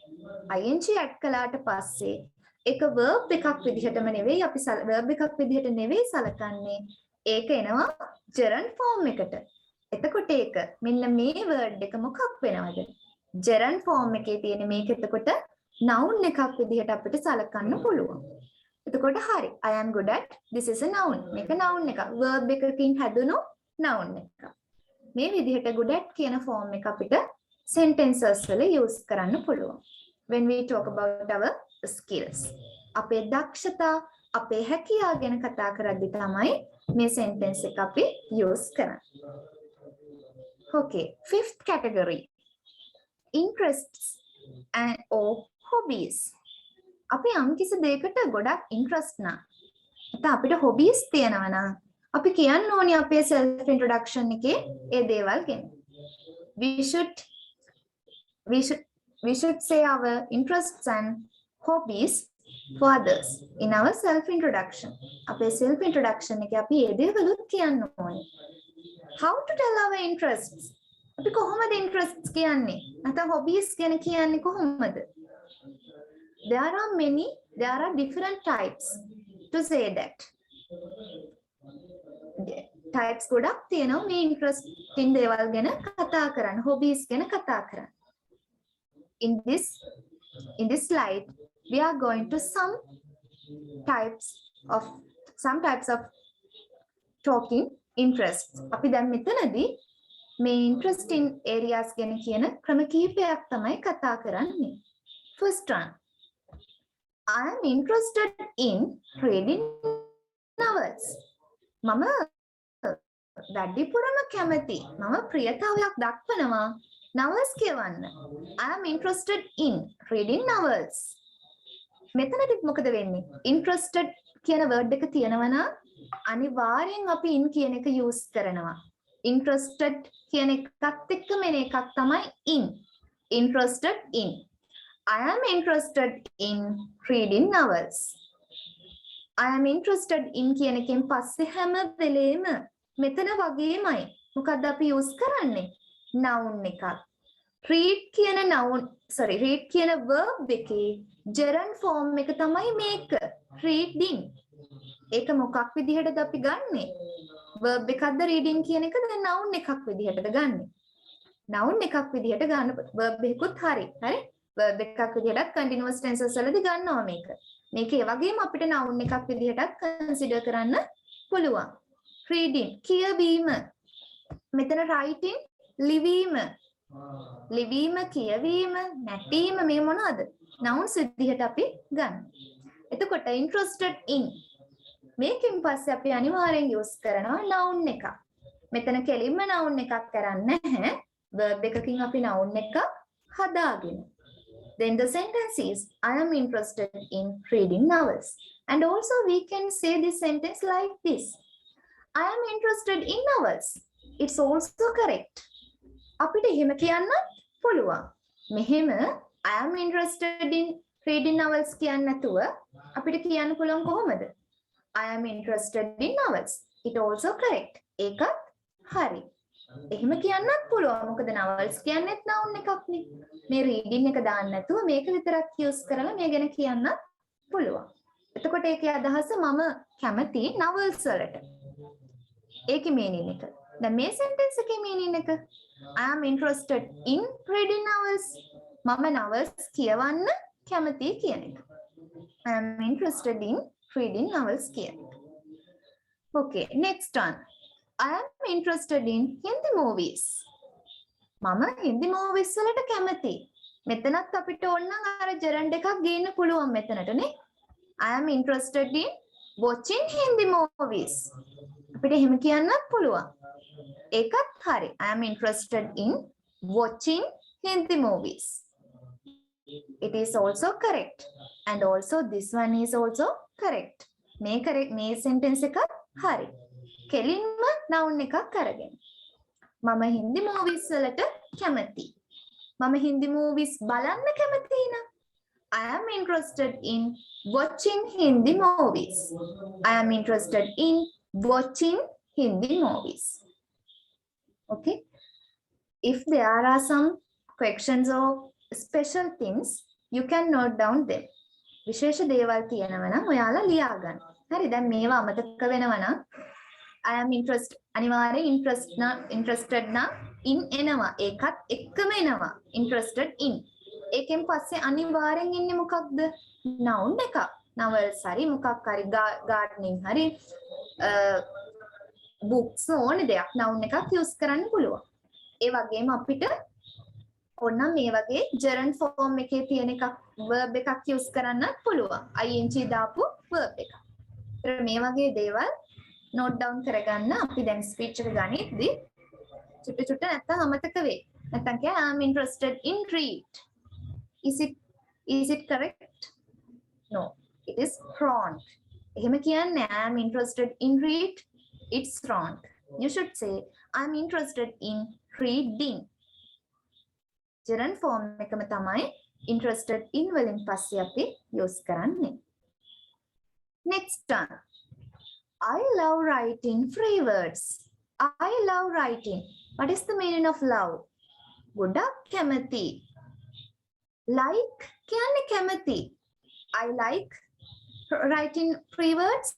ඒක verb එකක් විදිහටම නෙවෙයි අපි verb එකක් විදිහට නෙවෙයි සලකන්නේ. ඒක එනවා gerund form එකට. එතකොට ඒක මෙන්න මේ word එක මොකක් වෙනවද? gerund form එකේ තියෙන මේක එතකොට noun එකක් විදිහට අපිට සලකන්න පුළුවන්. එතකොට හරි. I am good at this is a noun. මේක noun එකක්. verb එකකින් හැදුණු noun එකක්. මේ විදිහට good at කියන form එක අපිට sentences වල use කරන්න පුළුවන්. When we talk about our skills. අපේ දක්ෂතා, අපේ හැකියාව ගැන කතා කරද්දී තමයි මේ sentence එක අපි use කරන්නේ. Okay, fifth category. Interests and or hobbies. අපි යම් කිසි දෙයකට ගොඩක් interest නා. නැත්නම් අපිට hobbies තියෙනවා නම් අපි කියන්න ඕනේ අපේ self introduction එකේ ඒ දේවල් ගැන. We should say our interests and hobbies for others in our self introduction. අපේ self introduction එකේ අපි ඒ දේවලුත් කියන්න ඕනේ. How to tell our interests? අපි කොහොමද interests කියන්නේ? නැත්නම් hobbies ගැන කියන්නේ කොහොමද? There are different types to say that. Types ගොඩක් තියෙනවා මේ interesting දේවල් ගැන කතා කරන්න, hobbies ගැන කතා කරන්න. In this slide we are going to some types of talking interests. අපි දැන් මෙතනදී මේ interesting areas ගැන කියන ක්‍රම කිහිපයක් තමයි කතා කරන්නේ. First one, I am interested in reading novels. මම වැඩිපුරම කැමති, මම ප්‍රියතාවයක් දක්වනවා novels කියවන්න. I am interested in reading novels. මෙතනදිත් මොකද වෙන්නේ? interested කියන word එක තියෙනවා නම් අනිවාර්යෙන් අපි in කියන එක use කරනවා. interested කියන එකත් එක්කම එන එකක් තමයි in. interested in. I am interested in reading novels. I am interested in කියන එකෙන් පස්සේ හැම වෙලේම මෙතන වගේමයි. මොකද්ද අපි use කරන්නේ? noun එකක්. read කියන verb එකේ gerund form එක තමයි මේක. reading. ඒක මොකක් විදිහටද අපි ගන්නෙ? verb එකක්ද reading කියන එකද noun එකක් විදිහටද ගන්නෙ? noun එකක් විදිහට ගන්න verb එකකුත් හරි. verb එකක් විදිහටත් continuous tenses වලදී ගන්නවා මේක. මේක ඒ වගේම අපිට noun එකක් විදිහටත් consider කරන්න පුළුවන්. reading කියවීම. මෙතන writing ලිවීම. ලිවීම කියවීම නැටීම මේ මොනවද? nouns විදිහට අපි ගන්න. එතකොට interested in මේකෙන් පස්සේ අපි අනිවාර්යෙන් use කරනවා noun එකක්. මෙතන කෙලින්ම noun එකක් කරන්නේ නැහැ. verb එකකින් අපි noun එකක් හදාගෙන. Then the sentence is, I am interested in reading novels. And also we can say this sentence like this. I am interested in novels. It's also correct. අපිට එහෙම කියන්න පුළුවන්. මෙහෙම I am interested in reading novels කියන්න නැතුව අපිට කියන්න පුළුවන් කොහොමද? I am interested in novels. It also correct. ඒකත් හරි. එහෙම කියන්නත් පුළුවන්. මොකද novels කියන්නේත් noun එකක්නේ. මේ reading එක දාන්න නැතුව මේක විතරක් use කරලා මේ ගැන කියන්නත් පුළුවන්. එතකොට ඒකේ අදහස මම කැමති novels වලට. ඒකේ meaning එක. දැන් මේ sentence එකේ meaning එක I am interested in reading novels. මම novels කියවන්න කැමති කියන එක. I am interested in reading novels කියන එක. Okay, next one. I am interested in Hindi movies. මම Hindi movies වලට කැමති. මෙතනත් අපිට ඕන නම් අර gerund එකක් ගේන්න පුළුවන් මෙතනටනේ. I am interested in watching Hindi movies. අපිට එහෙම කියන්නත් පුළුවන්. ඒකත් හරි. I am interested in watching Hindi movies. It is also correct. And also this one is also correct. මේ sentence එකත් හරි. කෙලින්ම noun එකක් අරගෙන. මම හින්දි movies වලට කැමති. මම හින්දි movies බලන්න කැමති නම් I am interested in watching Hindi movies. I am interested in watching Hindi movies. Okay. If there are some questions or special things, you can note down them. විශේෂ දේවල් තියෙනවා නම් ඔයාලා ලියා ගන්න. හරි. දැන් මේවා අමතක වෙනවා නම් I am අනිවාර්යෙන් interested නම් in එනවා. ඒකත් එක්කම එනවා. interested in. ඒකෙන් පස්සේ අනිවාර්යෙන් ඉන්නේ මොකක්ද? noun එකක්. novels හරි මොකක් හරි gardening හරි books ඕන දෙයක් noun එකක් use කරන්න පුළුවන්. ඒ වගේම අපිට ඕනනම් මේ වගේ gerund form එකේ තියෙන එකක් verb එකක් use කරන්නත් පුළුවන්. ing දාපු verb එකක්. ඒතර මේ වගේ දේවල් note down කරගන්න අපි දැන් speech එක ගනිද්දි චුට්ට නැත්තම් අමතක වෙයි. නැත්තම් කිය I am interested in read. Is it correct? No, it is wrong. එහෙම කියන්නේ I am interested in read. It's wrong. You should say, I'm interested in reading. Gerund form එකම තමයි interested in වලින් පස්සේ අපි use කරන්නේ. Next one. I love writing free words. I love writing. What is the meaning of love? ගොඩක් කැමති. Like කියන්නේ කැමති. I like writing free words.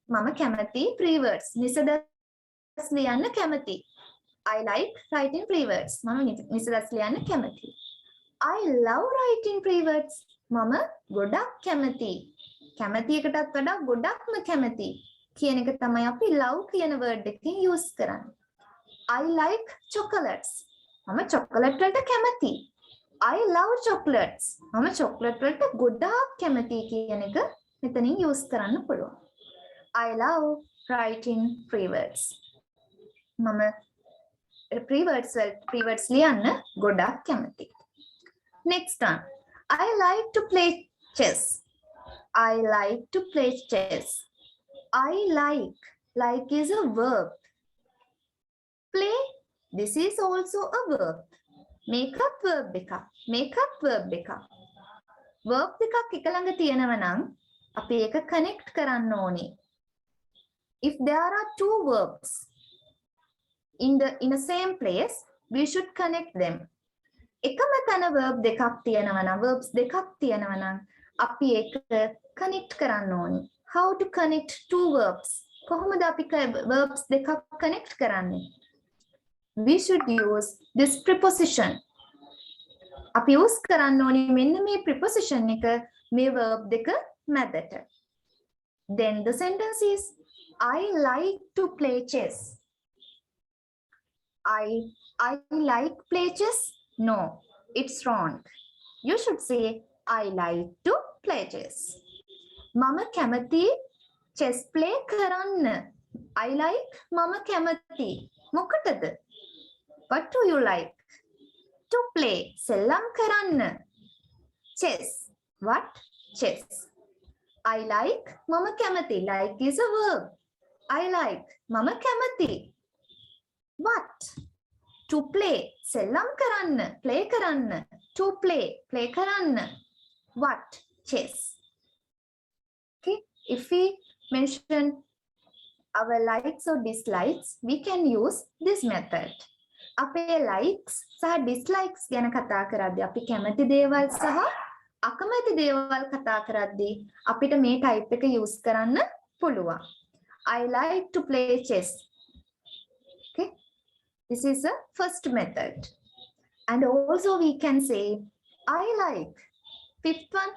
මම කැමති free words. නිසදස් ලියන්න කැමති. I like writing free words. මම නිසදස් ලියන්න කැමති. I love writing free words. මම ගොඩක් කැමති. කැමති එකටත් වඩා ගොඩක්ම කැමති කියන එක තමයි අපි love කියන word එකකින් use කරන්නේ. I like chocolates. මම chocolate වලට කැමති. I love chocolates. මම chocolate වලට ගොඩාක් කැමති කියන එක මෙතනින් use කරන්න පුළුවන්. I love writing free words. මම free words ලියන්න ගොඩාක් කැමති. Next one. I like to play chess. I like to play chess. I like is a verb. Play, this is also a verb. Make up verb එකක්. Make up verb එකක්. Verb දෙකක් එක ළඟ තියෙනවා නම් අපි ඒක connect කරන්න ඕනේ. If there are two verbs in a same place, we should connect them. එකම තැන verb දෙකක් තියෙනවා නම් verbs දෙකක් තියෙනවා නම් අපි ඒක connect කරන්න ඕනේ. How to connect two verbs? කොහොමද අපි verbs දෙකක් connect කරන්නේ? We should use this preposition. අපි use කරන්න ඕනේ මෙන්න මේ preposition එක මේ verb දෙක මැදට. Then the sentence is, I like to play chess. I like play chess? No, it's wrong. You should say, I like to play chess. මම කැමති chess play කරන්න. I like මම කැමති. මොකටද? What do you like? To play. සෙල්ලම් කරන්න. Chess. What? Chess. I like මම කැමති. Like is a verb. I like මම කැමති. What? To play. සෙල්ලම් කරන්න. Play කරන්න. To play. Play කරන්න. What? Chess. Okay. If we mention our likes or dislikes, we can use this method. අපේ likes සහ dislikes ගැන කතා කරද්දී අපි කැමති දේවල් සහ අකමැති දේවල් කතා කරද්දී අපිට මේ type එක use කරන්න පුළුවන්. I like to play chess. Okay. This is the first method. And also we can say, I like.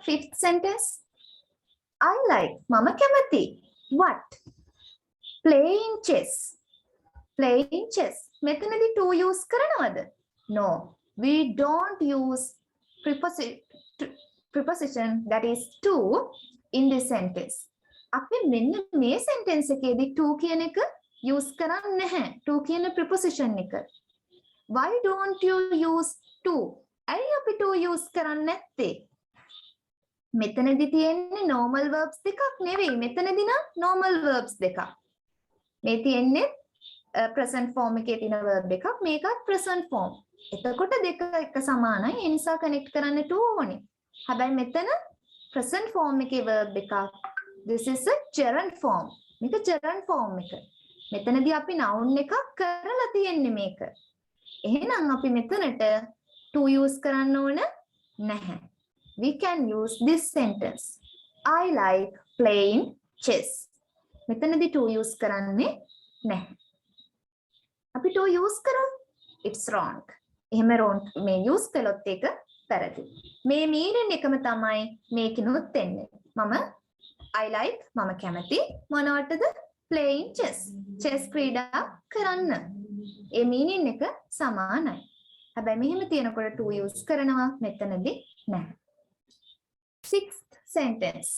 Fifth sentence. I like. Mama kemati. What? Playing chess. Playing chess. Metanadi to use karanawada? No. We don't use preposition that is to in this sentence. අපි මෙන්න මේ sentence එකේදී to කියන එක use කරන්නේ නැහැ. To කියන preposition එක. Why don't you use to? ඇයි අපි to use කරන්නේ නැත්තේ? මෙතනදී තියෙන්නේ normal verbs දෙකක් නෙවෙයි. මෙතනදී නම් normal verbs දෙකක්. මේ තියෙන්නේ present form එකේ තියෙන verb එකක්. මේකත් present form. එතකොට දෙක එක සමානයි. ඒ නිසා connect කරන්න to ඕනේ. හැබැයි මෙතන present form එකේ verb එකක්. This is a gerund form. මේක gerund form එක. මෙතනදී අපි noun එකක් කරලා තියෙන්නේ මේක. එහෙනම් අපි මෙතනට to use කරන්න ඕන නැහැ. We can use this sentence. I like playing chess. මෙතනදී to use කරන්නේ නැහැ. අපි to use කරොත් it's wrong. එහෙම wrong මේ use කළොත් ඒක වැරදි. මේ meaning එකම තමයි මේකිනුත් එන්නේ. මම I like මම කැමති මොනවටද? Playing chess. chess ක්‍රීඩා කරන්න. ඒ meaning එක සමානයි. හැබැයි මෙහෙම තියෙනකොට to use කරනවා මෙතනදී නැහැ. Sixth sentence.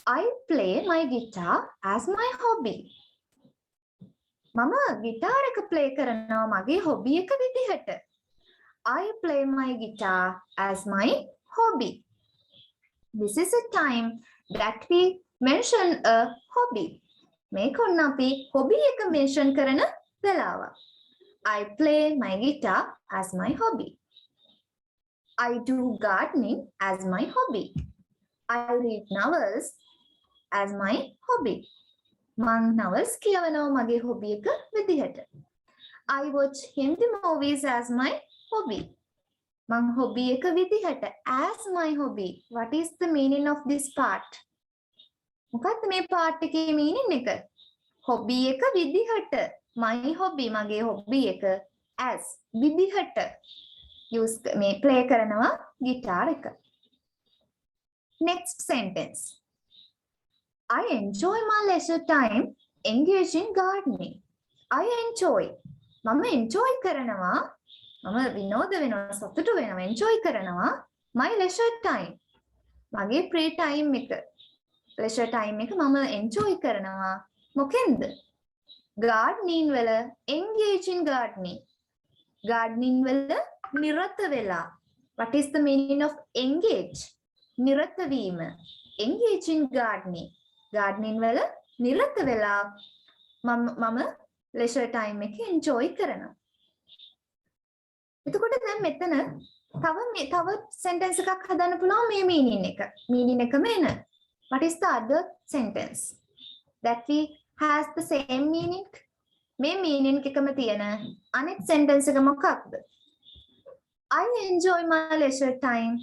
I play my guitar as my hobby. මම guitar එක play කරනවා මගේ hobby එක විදිහට. I play my guitar as my hobby. This is a time that we mention a hobby. මේක ඔන්න අපි hobby එක mention කරන වෙලාව. I play my guitar as my hobby. I do gardening as my hobby. I read novels as my hobby. මං novels කියවනවා මගේ hobby එක විදිහට. I watch Hindi movies as my hobby. මං hobby එක විදිහට as my hobby. What is the meaning of this part? මොකක්ද මේ part එකේ meaning එක? hobby එක විදිහට. My hobby මගේ hobby එක as විදිහට use මේ play කරනවා guitar එක. Next sentence. I enjoy my leisure time engaging gardening. I enjoy. මම enjoy කරනවා. මම විනෝද වෙනවා සතුටු වෙනවා enjoy කරනවා my leisure time. මගේ free time එක. leisure time එක මම enjoy කරනවා. මොකෙන්ද? gardening වල engage in gardening. gardening වල නිරත වෙලා. What is the meaning of engage? නිරත වීම. engage in gardening. gardening වල නිරත වෙලා මම leisure time එක enjoy කරනවා. එතකොට දැන් මෙතන තව sentence එකක් හදන්න පුළුවන් මේ meaning එක. meaning එකම එන. What is the other sentence that we has the same meaning? මේ meaning එකම තියෙන අනෙක් sentence එක මොකක්ද? I enjoy my leisure time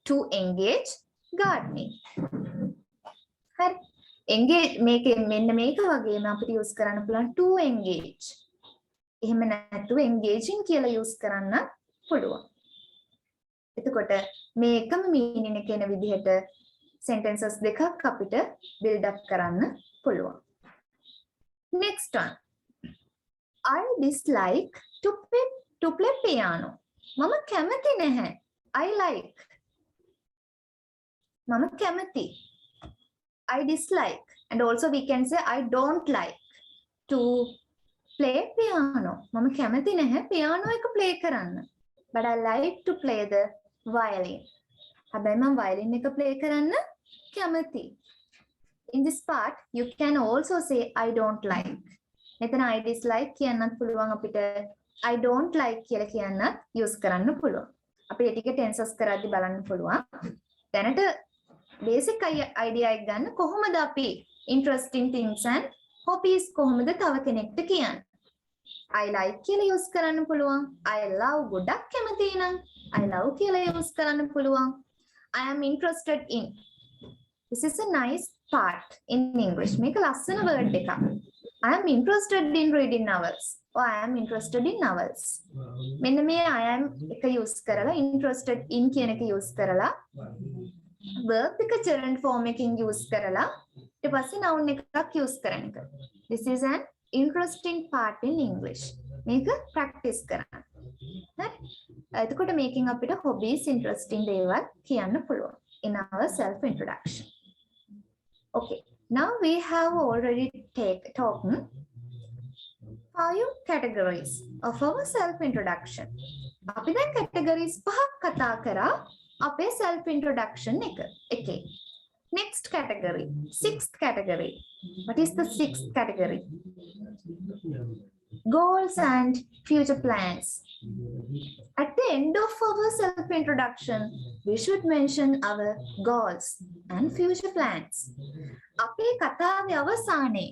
to engage gardening. හරි. engage මේකේ මෙන්න මේක වගේම අපිට use කරන්න පුළුවන් to engage. එහෙම නැත්නම් engaging කියලා use කරන්න පුළුවන්. එතකොට මේ එකම meaning එක එන විදිහට sentences දෙකක් අපිට build up කරන්න පුළුවන්. Next one. I dislike to play piano. මම කැමති නැහැ. I like. මම කැමති. I dislike. And also we can say I don't like to play piano. මම කැමති නැහැ piano එක play කරන්න. But I like to play the violin. හැබැයි මම violin එක play කරන්න කැමති. In this part you can also say I don't like. මෙතන I dislike කියන්නත් පුළුවන් අපිට I don't like කියලා කියන්නත් use කරන්න පුළුවන්. අපි ඒ ටික tenses කරද්දි බලන්න පුළුවන්. දැනට basic idea එක ගන්න කොහොමද අපි interesting things and hobbies කොහොමද තව කෙනෙක්ට කියන්නේ. I like කියලා use කරන්න පුළුවන්. I love ගොඩක් කැමතියි නම් I love කියලා use කරන්න පුළුවන්. I am interested in. This is a nice part in English. මේක ලස්සන word එකක්. I am interested in reading novels. Or I am interested in novels. මෙන්න මේ I am එක use කරලා interested in කියන එක use කරලා verb එක gerund form එකකින් use කරලා ඊට පස්සේ noun එකක් use කරන එක. This is an interesting part in English. මේක practice කරන්න. හරි. එතකොට මේකෙන් අපිට hobbies interesting දේවල් කියන්න පුළුවන් in our self introduction. Okay. Now we have already talked 5 categories of our self introduction. අපි දැන් categories 5ක් කතා කරා අපේ self introduction එකේ. Next category, 6th category. What is the 6th category? Goals and future plans. At the end of our self introduction, we should mention our goals and future plans. අපේ කතාවේ අවසානයේ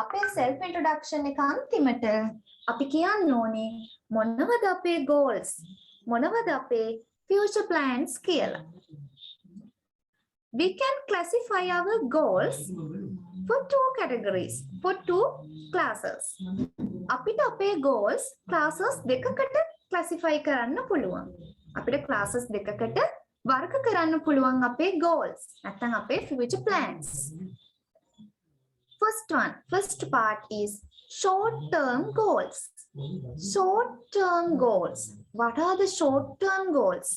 අපේ self introduction එක අන්තිමට අපි කියන්න ඕනේ මොනවද අපේ goals මොනවද අපේ future plans කියලා. We can classify our goals for 2 categories, for 2 classes. අපිට අපේ goals classes දෙකකට classify කරන්න පුළුවන්. අපිට classes දෙකකට වර්ග කරන්න පුළුවන් අපේ goals නැත්නම් අපේ future plans. First part is short-term goals. Short-term goals. What are the short-term goals?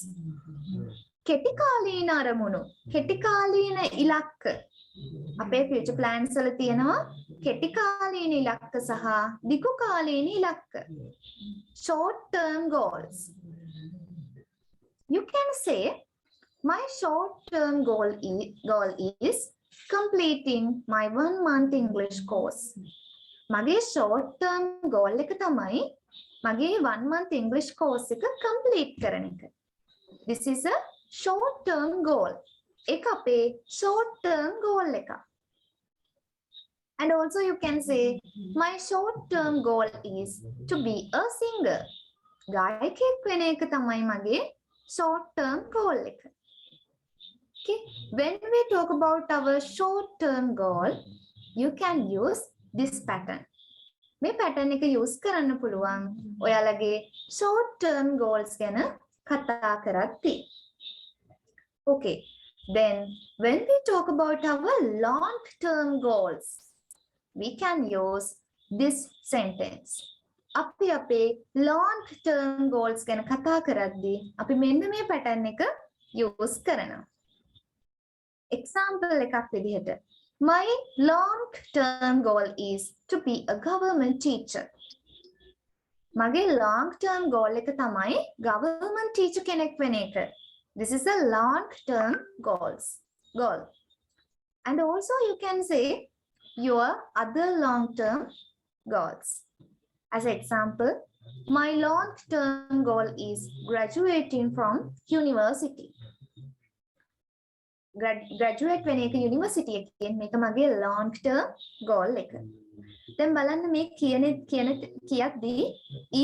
කෙටි කාලීන අරමුණු, කෙටි කාලීන ඉලක්ක. අපේ future plans වල තියෙනවා කෙටි කාලීන ඉලක්ක සහ දිගු කාලීන ඉලක්ක. Short-term goals. You can say my short-term goal is completing my 1 month English course. මගේ short term goal එක තමයි මගේ 1 month English course එක complete කරන එක. This is a short term goal. ඒක අපේ short term goal එක. And also you can say my short term goal is to be a singer. ගායකයෙක් වෙන එක තමයි මගේ short term goal එක. Okay, when we talk about our short term goal, you can use this pattern. මේ pattern එක use කරන්න පුළුවන් ඔයාලගේ short term goals ගැන කතා කරද්දී. Okay, then when we talk about our long term goals, we can use this sentence. අපි අපේ long term goals ගැන කතා කරද්දී අපි මෙන්න මේ pattern එක use කරනවා. Example එකක් විදිහට my long term goal is to be a government teacher. මගේ long term goal එක තමයි government teacher කෙනෙක් වෙන එක. This is a long term goal. And also you can say your other long term goals. As example, my long term goal is graduating from university. Graduate වෙන එක university එකෙන් මේක මගේ long term goal එක. දැන් බලන්න මේ කියද්දී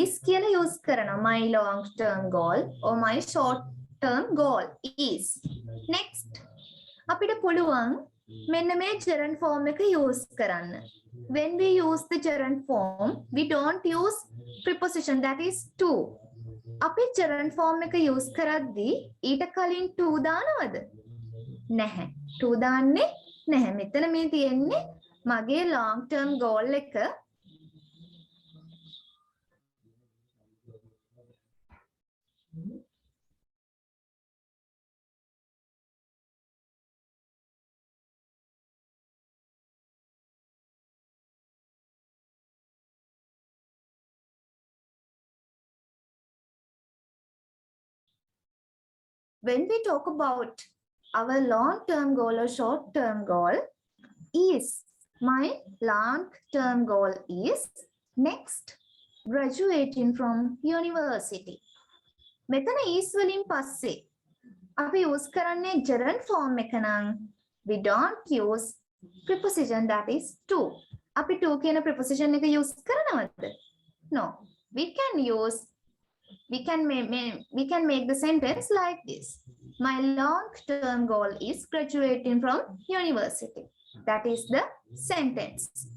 is කියලා use කරනවා my long term goal or my short term goal is. Next අපිට පුළුවන් මෙන්න මේ gerund form එක use කරන්න. When we use the gerund form, we don't use preposition that is to. අපි gerund form එක use කරද්දී ඊට කලින් to දානවද? නැහැ. to දාන්නේ නැහැ. මෙතන මේ තියෙන්නේ මගේ long term goal එක. When we talk about our long-term goal or short-term goal, is my long-term goal is next graduating from university. මෙතන is වලින් පස්සේ අපි use කරන්නේ gerund form එක නම් we don't use preposition that is to. අපි to කියන preposition එක use කරනවද? No. We can make the sentence like this. My long-term goal is graduating from university. That is the sentence.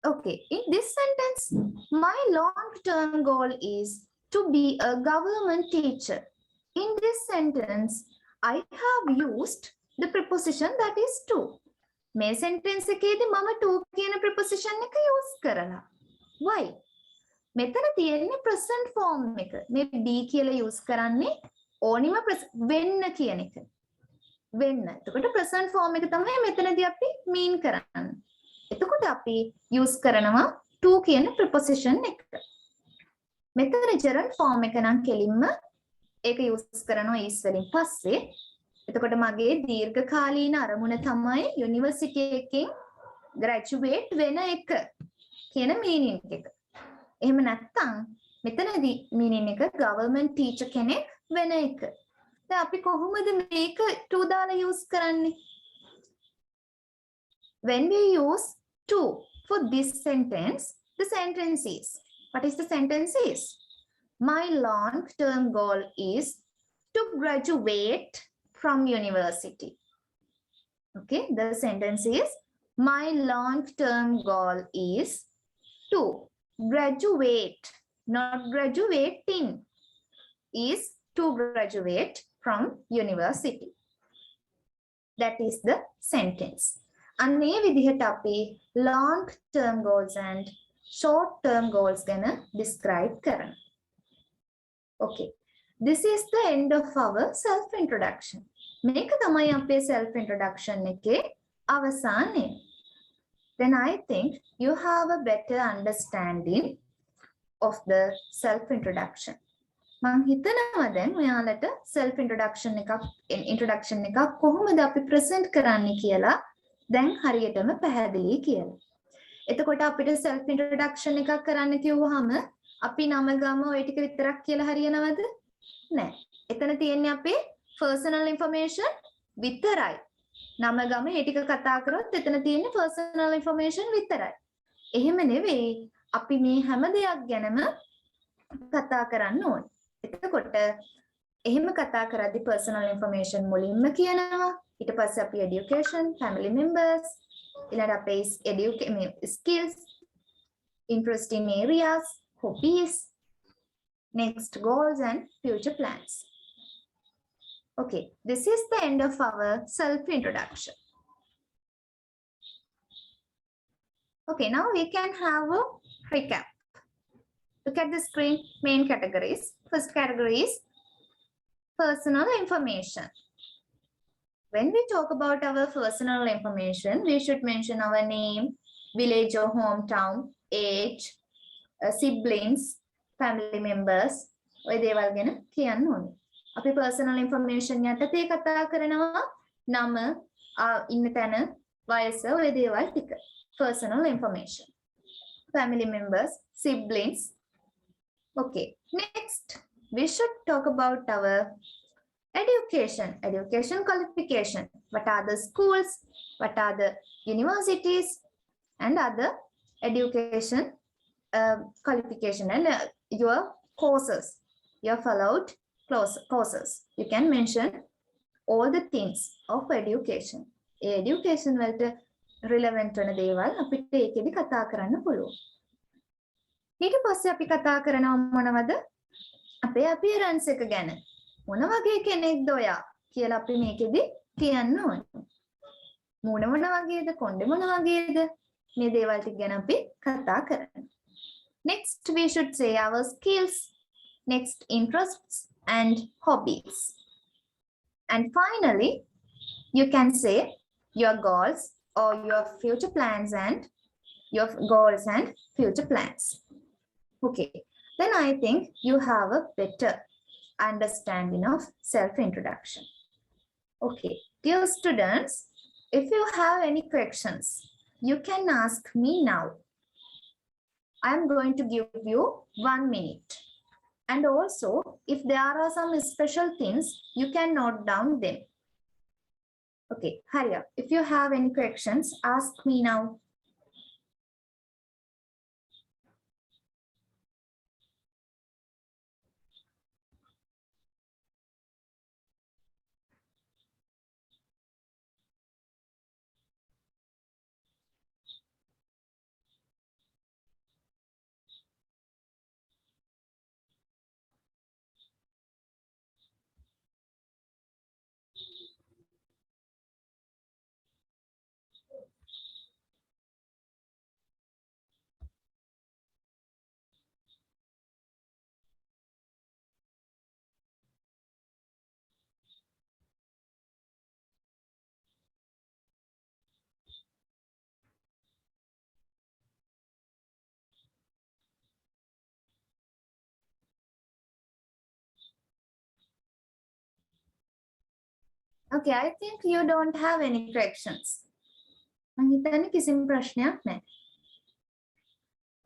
Okay, in this sentence, my long-term goal is to be a government teacher. In this sentence, I have used the preposition that is to. මේ sentence එකේදී මම to කියන preposition එක use කරලා. Why? මෙතන තියෙන්නේ present form එක. මේ be කියලා use කරන්නේ ඕනිම වෙන්න කියන එක. වෙන්න. එතකොට present form එක තමයි මෙතනදී අපි mean කරන්නේ. එතකොට අපි use කරනවා to කියන preposition එක. මෙතන gerund form එක නම් කෙලින්ම ඒක use කරනවා is වලින් පස්සේ. එතකොට මගේ දීර්ඝකාලීන අරමුණ තමයි යුනිවර්සිටි එකකින් graduate වෙන එක කියන meaning එක. එහෙම නැත්නම් මෙතනදී meaning එක government teacher කෙනෙක් වෙන එක. දැන් අපි කොහොමද මේක to දාලා use කරන්නේ? When we use to for this sentence, the sentence is, what is the sentence is? My long-term goal is to graduate from university. Okay, the sentence is, my long-term goal is to graduate, not graduating, is to graduate from university. That is the sentence. අන්නේ විදිහට අපි long term goals and short term goals ගැන describe කරනවා. Okay. this is the end of our self introduction. මේක තමයි අපේ self introduction එකේ අවසානය. Then I think you have a better understanding of the self introduction. මම හිතනවා දැන් ඔයාලට self introduction එකක් කොහොමද අපි present කරන්නේ කියලා දැන් හරියටම පැහැදිලි කියලා. එතකොට අපිට self introduction එකක් කරන්න කිව්වහම අපි නම ගම ඔය ටික විතරක් කියලා හරියනවද? නෑ. එතන තියෙන්නේ අපේ personal information විතරයි. නම ගම ඒ ටික කතා කරොත් එතන තියෙන්නේ personal information විතරයි. එහෙම නෙවෙයි. අපි මේ හැම දෙයක් ගැනම කතා කරන්න ඕනේ. එතකොට එහෙම කතා කරද්දී personal information මුලින්ම කියනවා. ඊට පස්සේ අපි education, family members, ඊළඟට අපේ skills, interesting areas, hobbies, next goals and future plans. Okay, this is the end of our self-introduction. Okay, now we can have a recap. Look at the screen, main categories. First category is personal information. When we talk about our personal information, we should mention our name, village or hometown, age, siblings, family members. ඔය දේවල් ගැන කියන්න ඕනේ. අපි personal information යටතේ කතා කරනවා නම, ඉන්න තැන, වයස, ඔය දේවල් ටික. Personal information. Family members, siblings. Okay, next we should talk about our education qualification. What are the schools, what are the universities and other education qualification and your courses, your followed courses. You can mention all the things of education. Education වලට relevant වෙන දේවල් අපිට ඒකෙදි කතා කරන්න පුළුවන්. ඊට පස්සේ අපි කතා කරනවා මොනවද? අපේ appearance එක ගැන. මොන වගේ කෙනෙක්ද ඔයා කියලා අපි මේකෙදි කියන්න ඕනේ. මූණ මොන වගේද, කොණ්ඩේ මොන වගේද? මේ දේවල් ටික ගැන අපි කතා කරනවා. Next we should say our skills, next interests and hobbies. And finally, you can say your goals or your future plans and your goals and future plans. Okay, then I think you have a better understanding of self-introduction. Okay, dear students, if you have any questions, you can ask me now. I am going to give you 1 minute. And also, if there are some special things, you can note down them. Okay, hurry up. If you have any questions, ask me now. Okay, I think you don't have any questions. මං හිතන්නේ කිසිම ප්‍රශ්නයක් නැහැ.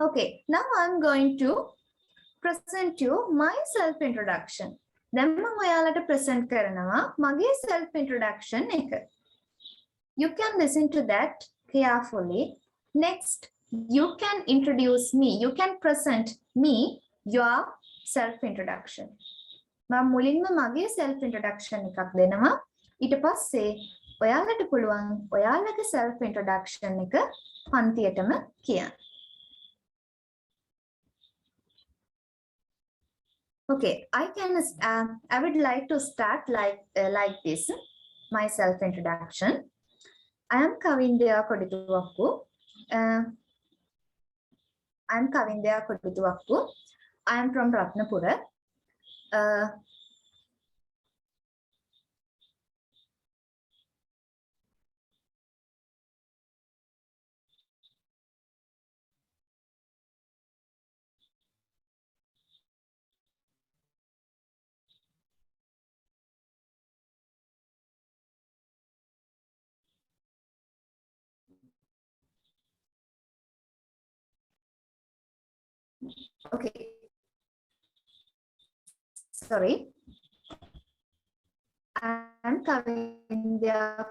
Okay, now I'm going to present you my self introduction. දැන් මම ඔයාලට present කරනවා මගේ self introduction එක. You can listen to that carefully. Next, you can introduce me. You can present me your self introduction. මම මුලින්ම මගේ self introduction එකක් දෙනවා. ඊට පස්සේ ඔයාලට පුළුවන් ඔයාලගේ self introduction එක පන්තියටම කියන්න. Okay, I would like to start like this. My self introduction. I am Kavindya Kodituwakku. I am from Ratnapura. Okay. Sorry. I'm Kavindya.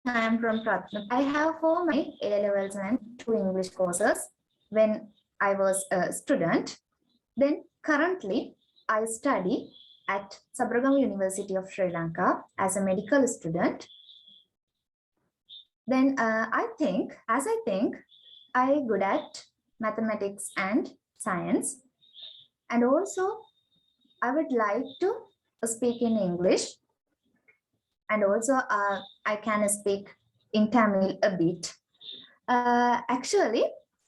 I am from Pratna. I have 4 my A levels and 2 English courses when I was a student. Then currently I study at Sabragam University of Sri Lanka as a medical student. Then I think I good at mathematics and science. And also I would like to speak in English. And also I can speak in Tamil a bit. Actually,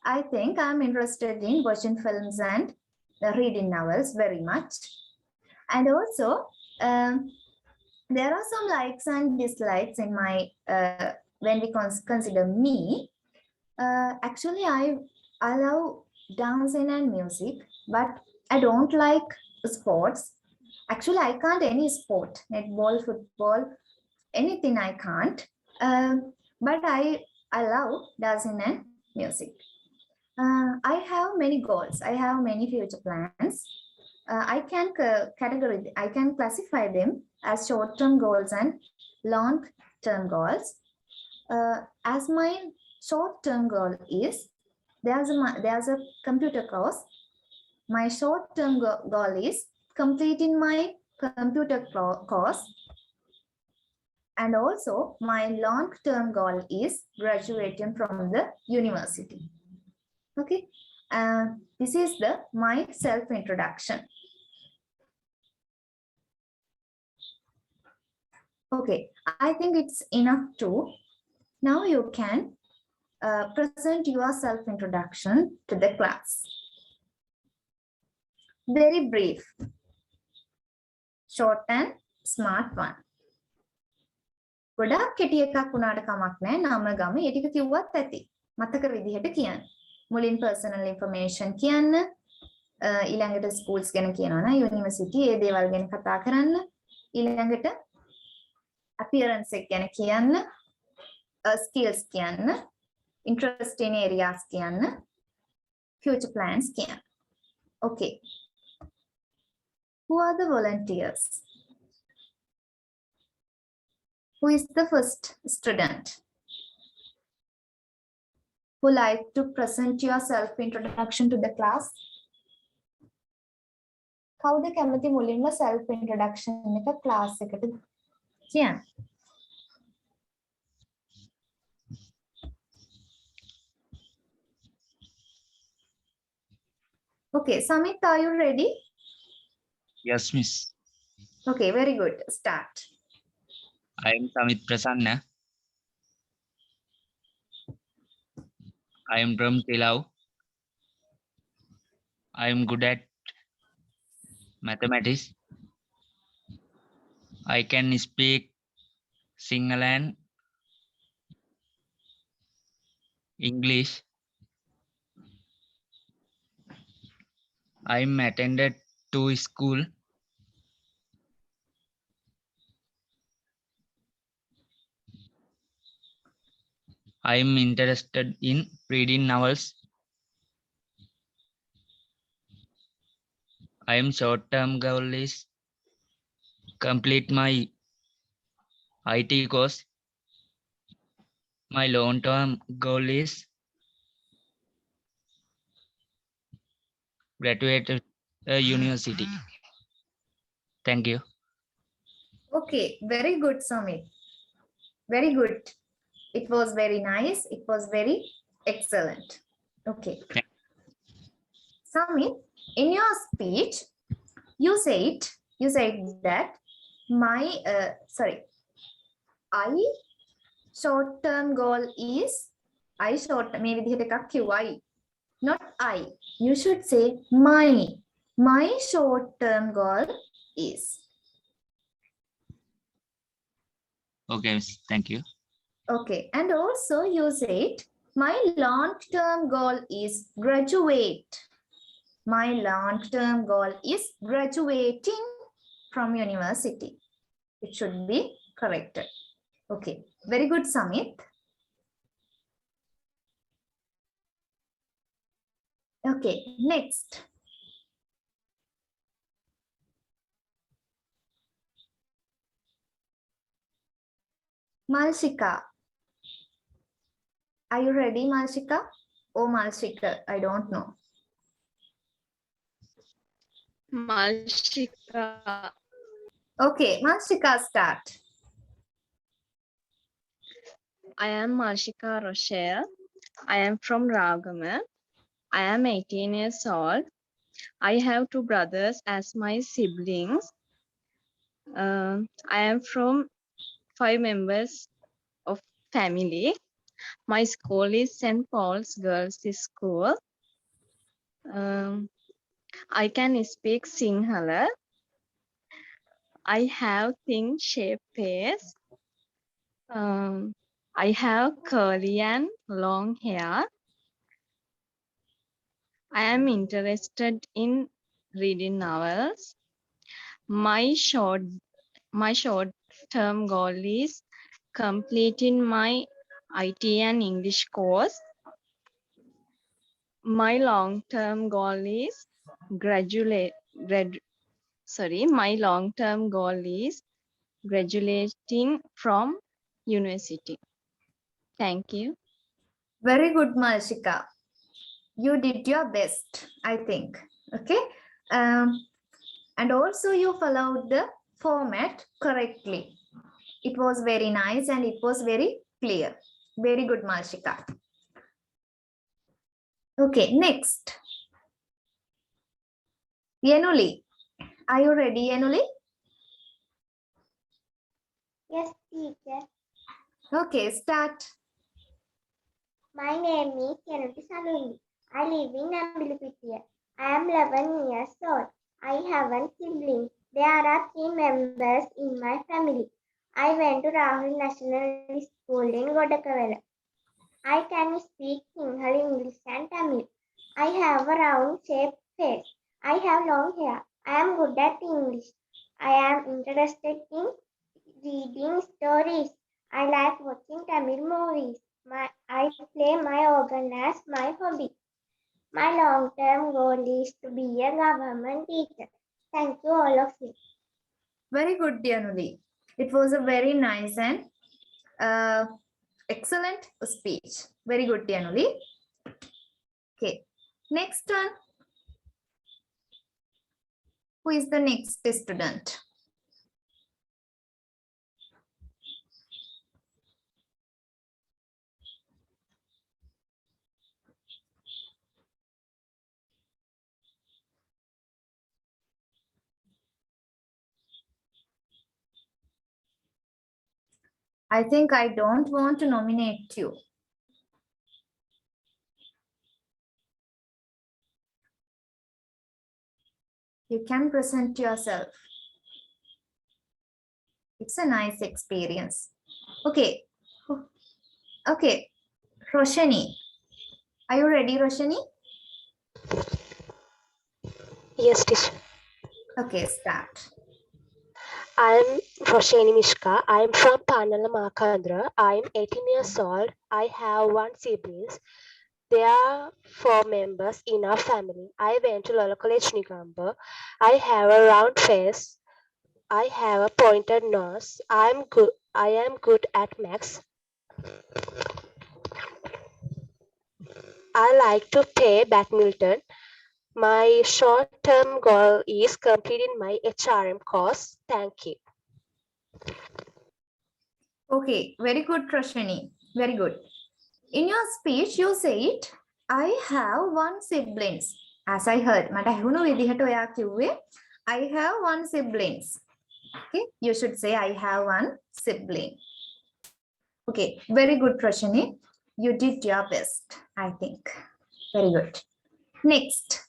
I think I'm interested in watching films and reading novels very much. And also, there are some likes and dislikes in my, when we consider me. Actually, I love dancing and music, but I don't like sports. Actually, I can't any sport, netball, football, anything I can't. But I love dancing and music. I have many goals. I have many future plans. I can classify them as short-term goals and long-term goals. As my short-term goal is there's a computer course. My short-term goal is completing my computer course. And also my long-term goal is graduating from the university. Okay, this is my self-introduction. Okay, I think it's enough too. Now you can present your self-introduction to the class. Very brief, short and smart one. ගොඩක් කෙටි එකක් වුණාට කමක් නැහැ. නම ගම ඒ ටික කිව්වත් ඇති. මතක විදිහට කියන්න. මුලින් personal information කියන්න. ඊළඟට schools ගැන කියනවා නම් university ඒ දේවල් ගැන කතා කරන්න. ඊළඟට appearance එක ගැන කියන්න. skills කියන්න. interest in areas කියන්න. future plans කියන්න. Okay. Who are the volunteers? Who is the first student who like to present your self-introduction to the class? කවුද කැමති මුලින්ම self-introduction එක class එකට කියන්න? Okay, Samit, are you ready? Yes, miss. Okay, very good. Start. I am Samit Prasanna. I am from Tilau. I am good at mathematics. I can speak Sinhala and English. I am attended to school. I am interested in reading novels. I am short-term goal is complete my IT course. My long-term goal is graduate university. Thank you. Okay, very good, Samit. Very good. It was very nice. It was very excellent. Okay. Samit, in your speech, you said that my I short-term goal is මේ විදිහට එකක් කිව්වයි. Not I. You should say my short-term goal is. Okay, miss. Thank you. Okay, and also you said my long-term goal is graduate. My long-term goal is graduating from university. It should be corrected. Okay, very good, Samit. Okay, next. Malshika. Are you ready, Malshika? Oh, Malshika, I don't know. Malshika. Okay, Malshika, start. I am Malshika Rochelle. I am from Ragama. I am 18 years old. I have two brothers as my siblings. I am from 5 members of family. My school is St. Paul's Girls School. I can speak Sinhala. I have thin shaped face. I have curly and long hair. I am interested in reading novels. My short-term goal is completing my IT and English course. My long-term goal is my long-term goal is graduating from university. Thank you. Very good, Malshika. You did your best, I think. Okay. And also you followed the format correctly. It was very nice and it was very clear. Very good, Malshika. Okay, next. Yenuli. Are you ready, Yenuli? Yes, teacher. Okay, start. My name is Yenuli Saluni. I live in Ambilipitiya. I am 11 years old. I have one sibling. There are 3 members in my family. I went to Rahul National School in Godakavela. I can speak Sinhala, English and Tamil. I have a round shaped face. I have long hair. I am good at English. I am interested in reading stories. I like watching Tamil movies. I play my organ as my hobby. My long-term goal is to be a government teacher. Thank you, all of you. Very good, Yenuli. It was a very nice and excellent speech. Very good, Yenuli. Okay, next one. Who is the next student? I think I don't want to nominate you. You can present yourself. It's a nice experience. Okay. Okay. Roshani. Are you ready, Roshani? Yes, teacher. Okay, start. I'm Roshani Mishka. I'm from Panala Makandra. I'm 18 years old. I have one sibling. There are 4 members in our family. I went to Lola College Nigamba. I have a round face. I have a pointed nose. I am good at maths. I like to play badminton. My short-term goal is completing my HRM course. Thank you. Okay, very good, Roshani. Very good. In your speech, you said, I have one siblings. As I heard, I have one siblings. Okay, you should say I have one sibling. Okay, very good, Roshani. You did your best, I think. Very good. Next.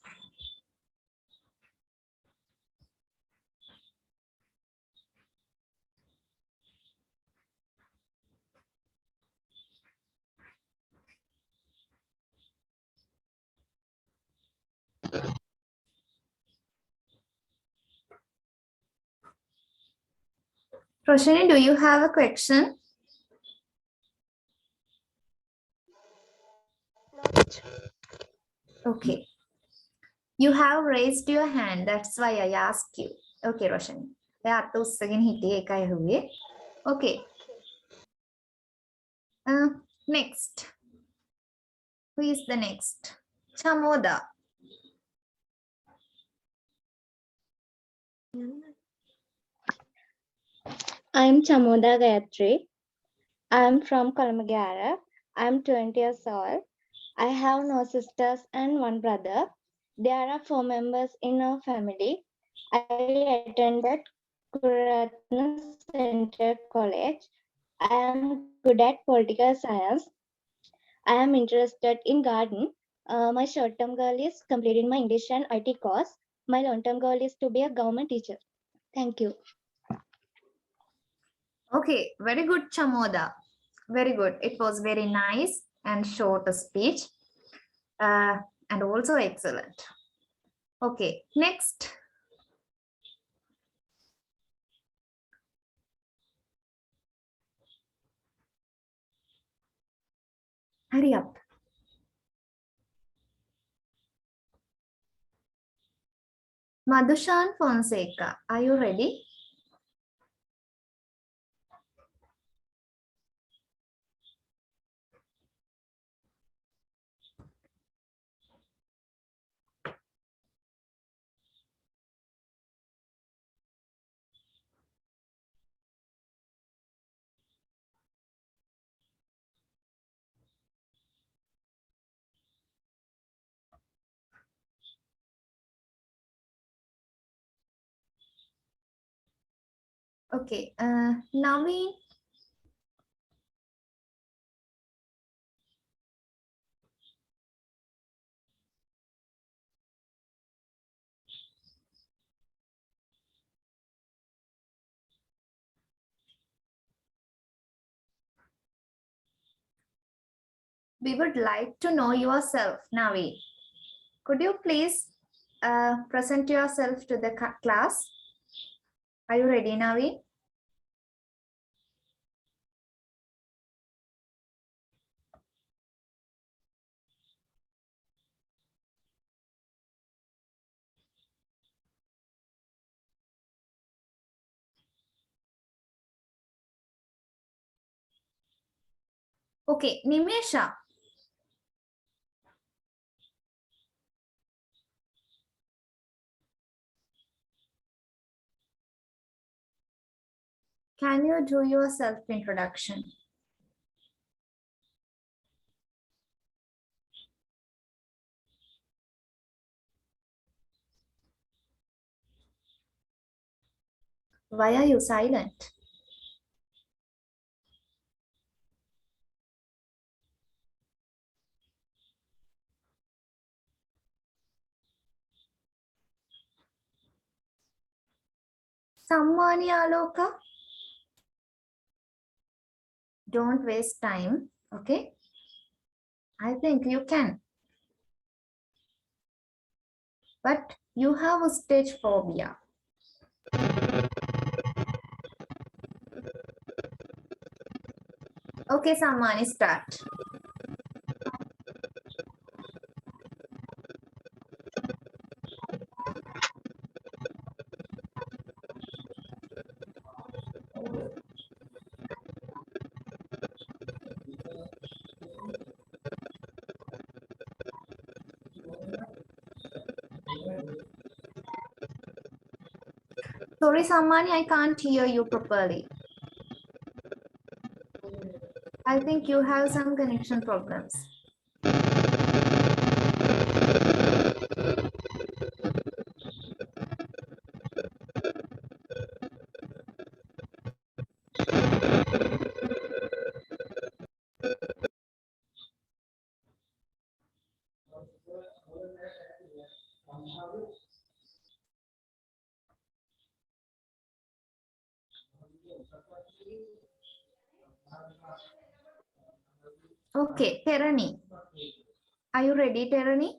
Roshani, do you have a question? Okay. You have raised your hand. That's why I asked you. Okay, Roshani. එයා උස්සගෙන හිටියේ ඒකයි හුවේ. Okay. Next. Who is the next? Chamoda. I am Chamoda Gayatri. I am from Kalamagara. I am 20 years old. I have no sisters and one brother. There are 4 members in our family. I attended Kuratna Center College. I am good at political science. I am interested in gardening. My short-term goal is completing my English and IT course. My long-term goal is to be a government teacher. Thank you. Okay, very good, Chamoda. Very good. It was very nice and short speech. And also excellent. Okay, next. Hurry up. Madhushan Fonseca, are you ready? Okay, Naveen. We would like to know yourself, Naveen. Could you please present yourself to the class? Are you ready, Naveen? Okay, Nimesha. Can you do your self-introduction? Why are you silent? Sammani Aloka. Don't waste time, okay? I think you can. But you have a stage phobia. Okay, Sammani, start. Sorry, Sammani, I can't hear you properly. I think you have some connection problems. Okay, Terani. Are you ready, Terani?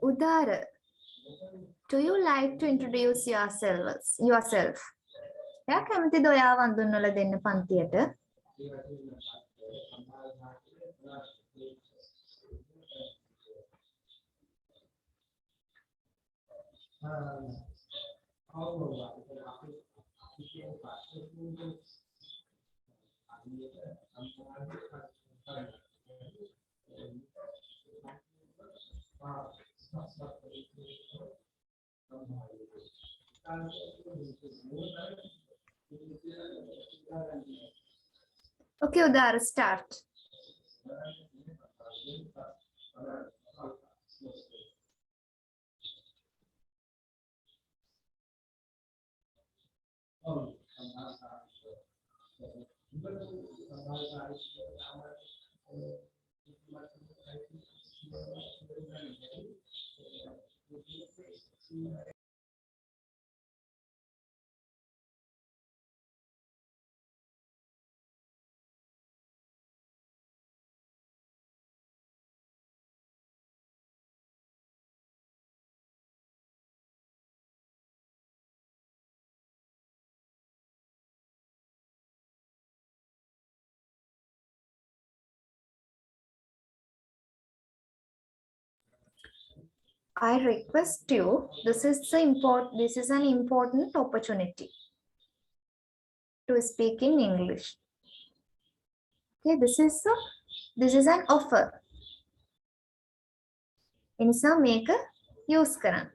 Udara, do you like to introduce yourself? එයා කැමතිද ඔයාව අඳුන්වලා දෙන්න පන්තියට? Okay, Udara, start. I request you, this is an important opportunity to speak in English. Okay, this is an offer. එනිසා මේක use කරන්න.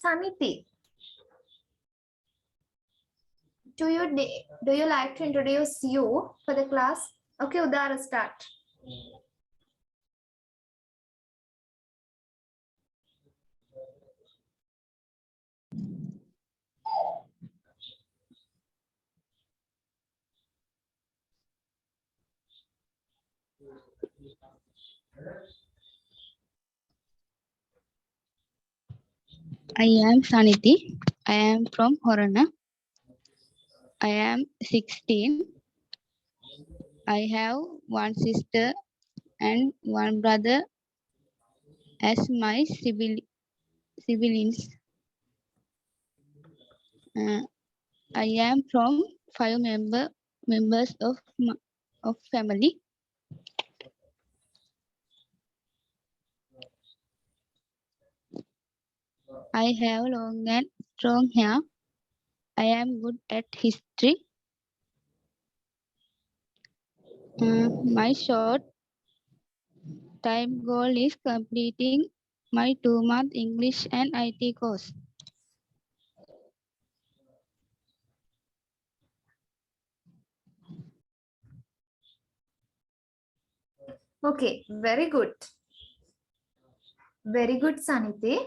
Saniti, do you like to introduce you for the class? Okay, Udara, start. I am Saniti. I am from Horana. I am 16. I have one sister and one brother as my siblings. I am from 5 members of family. I have long and strong hair. I am good at history. My short time goal is completing my 2-month English and IT course. Okay, very good. Very good, Saniti.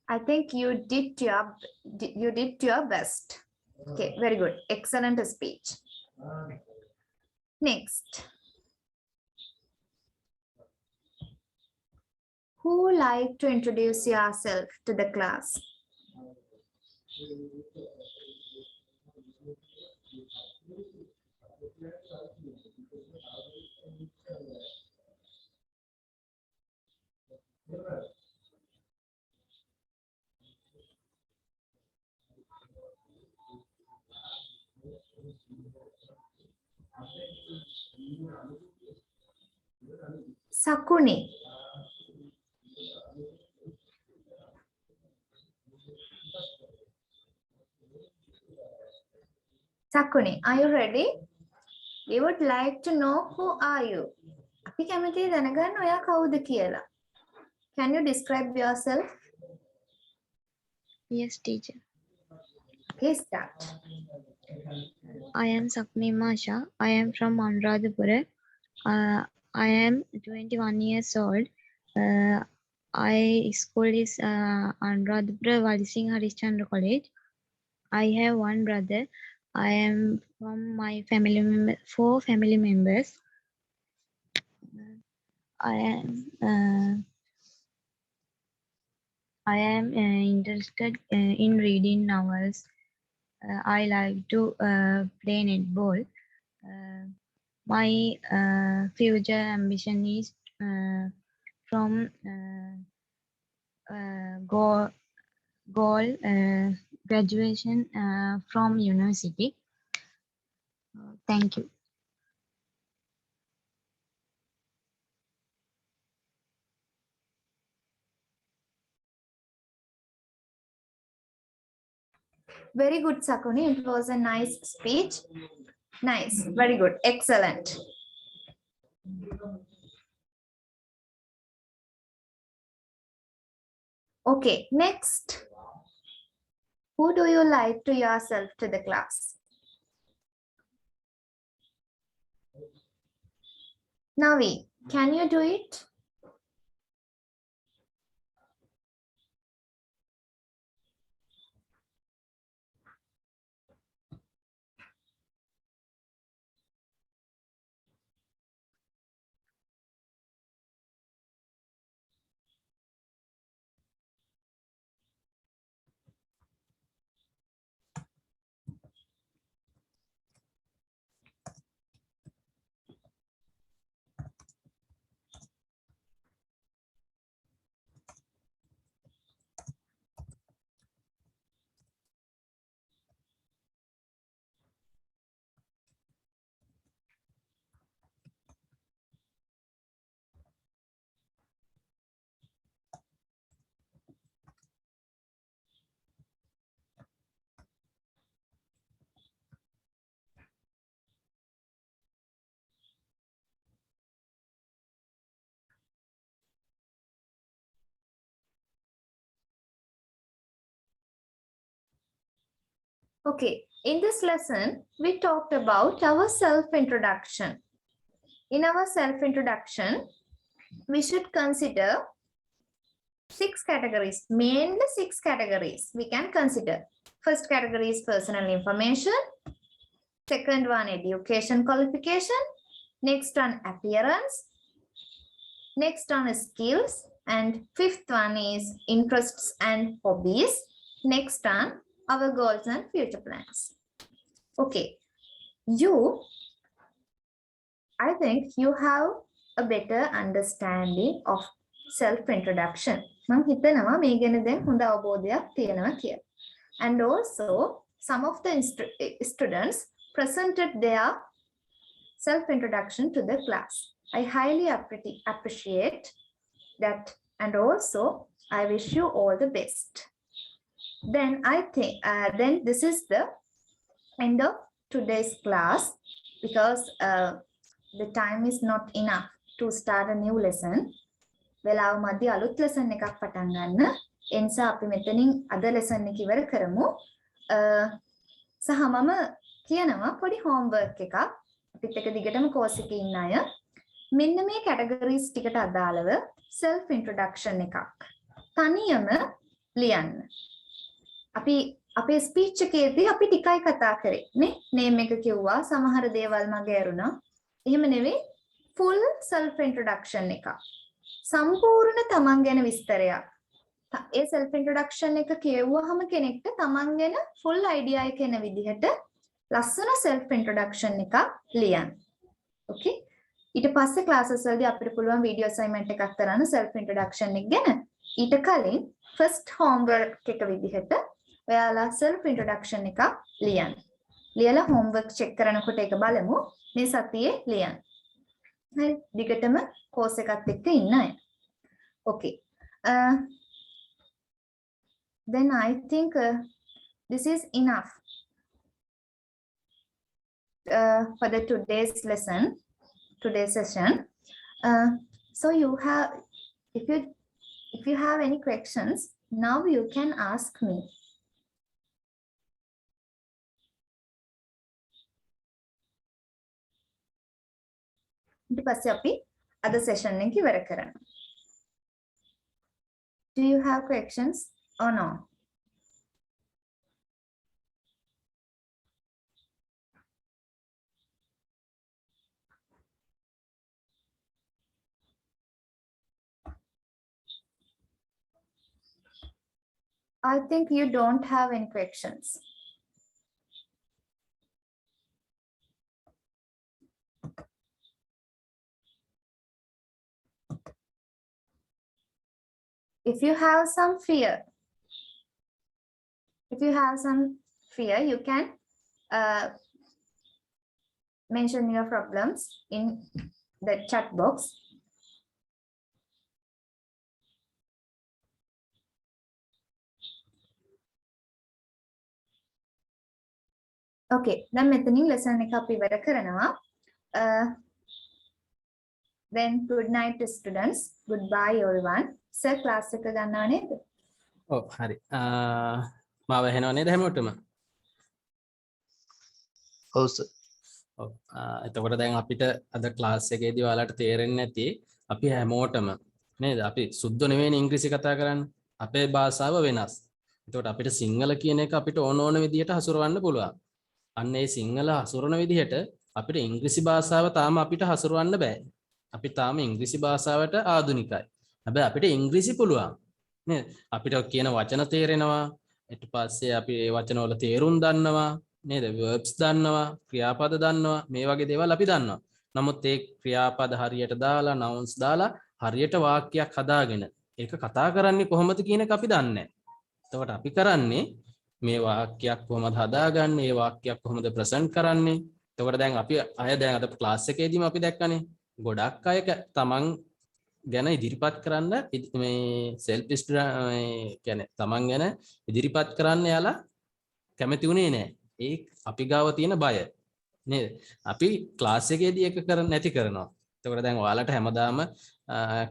I think you did your best. Okay, very good. Excellent speech. Next. Who like to introduce yourself to the class? Sakuni. Sakuni, are you ready? We would like to know who are you? අපි කැමතියි දැනගන්න ඔයා කවුද කියලා. Can you describe yourself? Yes, teacher. Okay, start. I am Sakni Masha. I am from Anuradhapura. I am 21 years old. I school is Anuradhapura Walising Harishchandra College. I have one brother. I am from my 4 family members. I am interested in reading novels. I like to play netball. My future ambition is from goal graduation from university. Thank you. Very good, Sakuni. It was a nice speech. Nice. Very good. Excellent. Okay, next. Who do you like to yourself to the class? Navi, can you do it? Okay, in this lesson, we talked about our self-introduction. In our self-introduction, we should consider 6 categories, mainly 6 categories we can consider. First category is personal information. Second one, education qualification. Next one, appearance. Next one is skills. And fifth one is interests and hobbies. Next one, our goals and future plans. Okay, I think you have a better understanding of self-introduction. And also, some of the students presented their self-introduction to the class. I highly appreciate that, and also I wish you all the best. Then I think then this is the end of today's class, because the time is not enough to start a new lesson. වෙලාව මැදි අලුත් lesson එකක් පටන් ගන්න. ඒ නිසා අපි මෙතනින් අද lesson එක ඉවර කරමු. සහ මම කියනවා පොඩි homework එකක්. අපිත් එක දිගටම course එකේ ඉන්න අය මෙන්න මේ categories ටිකට අදාළව self introduction එකක් තනියම ලියන්න. අපි අපේ ස්පීච් එකේදී අපි ටිකයි කතා කරේ නේ. name එක කිව්වා, සමහර දේවල් මගේ ඇරුණා. එහෙම නෙවෙයි, full self introduction එකක්. සම්පූර්ණ තමන් ගැන විස්තරයක්. ඒ self introduction එක කියවුවාම කෙනෙක්ට තමන් ගැන full idea එක එන විදිහට ලස්සන self introduction එකක් ලියන්න. okay? ඊට පස්සේ classes වලදී අපිට පුළුවන් video assignment එකක් කරන්න self introduction එක ගැන. ඊට කලින් first homework එක විදිහට ඔයාලා self introduction එකක් ලියන්න. ලියලා homework check කරනකොට ඒක බලමු. මේ සතියේ ලියන්න. හරි. දිගටම course එකත් එක්ක ඉන්න අය. Okay. Then I think this is enough for the today's lesson, today's session. So you have, if you have any questions, now you can ask me. ඊට පස්සේ අපි අද session එක ඉවර කරනවා. Do you have questions or no? I think you don't have any questions. If you have some fear, you can mention your problems in the chat box. Okay, දැන් මෙතනින් lesson එක අපි ඉවර කරනවා. Then good night students. Goodbye everyone. Sir class එක ගන්නව නේද? ඔව් හරි. මාව ඇහෙනව නේද හැමෝටම? ඔව් සර්. ඔව්. එතකොට දැන් අපිට අද ක්ලාස් එකේදී ඔයාලට තේරෙන්නේ නැති අපි හැමෝටම නේද? අපි සුද්ධ නෙවෙයි ඉංග්‍රීසි කතා කරන්නේ. අපේ භාෂාව වෙනස්. එතකොට අපිට සිංහල කියන එක අපිට ඕන විදිහට හසුරවන්න පුළුවන්. අන්න ඒ සිංහල හසුරන විදිහට අපිට ඉංග්‍රීසි භාෂාව තාම අපිට හසුරවන්න බෑ. අපි තාම ඉංග්‍රීසි භාෂාවට ආධුනිකයි. හැබැයි අපිට ඉංග්‍රීසි පුළුවන්. නේද? අපිට කියන වචන තේරෙනවා. ඊට පස්සේ අපි ඒ වචන වල තේරුම් දන්නවා. නේද? verbs දන්නවා, ක්‍රියාපද දන්නවා. මේ වගේ දේවල් අපි දන්නවා. නමුත් ඒ ක්‍රියාපද හරියට දාලා nouns දාලා හරියට වාක්‍යයක් හදාගෙන ඒක කතා කරන්නේ කොහොමද කියන එක අපි දන්නේ නැහැ. එතකොට අපි කරන්නේ මේ වාක්‍යයක් කොහොමද හදාගන්නේ, මේ වාක්‍යයක් කොහොමද ප්‍රසන්ට් කරන්නේ. එතකොට දැන් අපි දැන් අද ක්ලාස් එකේදීම අපි දැක්කනේ ගොඩක් අය තමන් ගැන ඉදිරිපත් කරන්න මේ self කියන්නේ තමන් ගැන ඉදිරිපත් කරන්න යාලා කැමති උනේ නැහැ. ඒ අපි ගාව තියෙන බය නේද? අපි ක්ලාස් එකේදී එක කරන්නේ නැති කරනවා. එතකොට දැන් ඔයාලට හැමදාම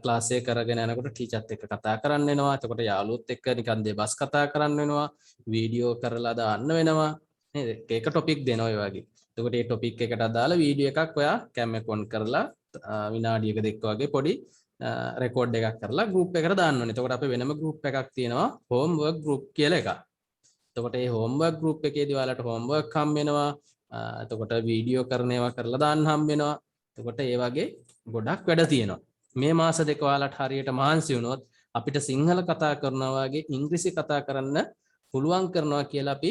ක්ලාස් එක කරගෙන යනකොට ටීචර්ත් එක්ක කතා කරන්න වෙනවා. එතකොට යාළුවොත් එක්ක නිකන් දෙබස් කතා කරන්න වෙනවා. වීඩියෝ කරලා දාන්න වෙනවා. නේද? ඒක ටොපික් දෙනවා ඒ වගේ. එතකොට මේ ටොපික් එකට අදාළ වීඩියෝ එකක් ඔයා කැම් එක ඔන් කරලා විනාඩියක දෙක වගේ පොඩි රෙකෝඩ් එකක් කරලා ගෲප් එකට දාන්න ඕනේ. එතකොට අපේ වෙනම ගෲප් එකක් තියෙනවා homework group කියලා එකක්. එතකොට මේ homework group එකේදී ඔයාලට homework හම්බ වෙනවා. එතකොට වීඩියෝ කරන ඒවා කරලා දාන්න හම්බ වෙනවා. එතකොට ඒ වගේ ගොඩක් වැඩ තියෙනවා. මේ මාස දෙක ඔයාලට හරියට මහන්සි වුණොත් අපිට සිංහල කතා කරනවා වගේ ඉංග්‍රීසි කතා කරන්න පුළුවන් කරනවා කියලා අපි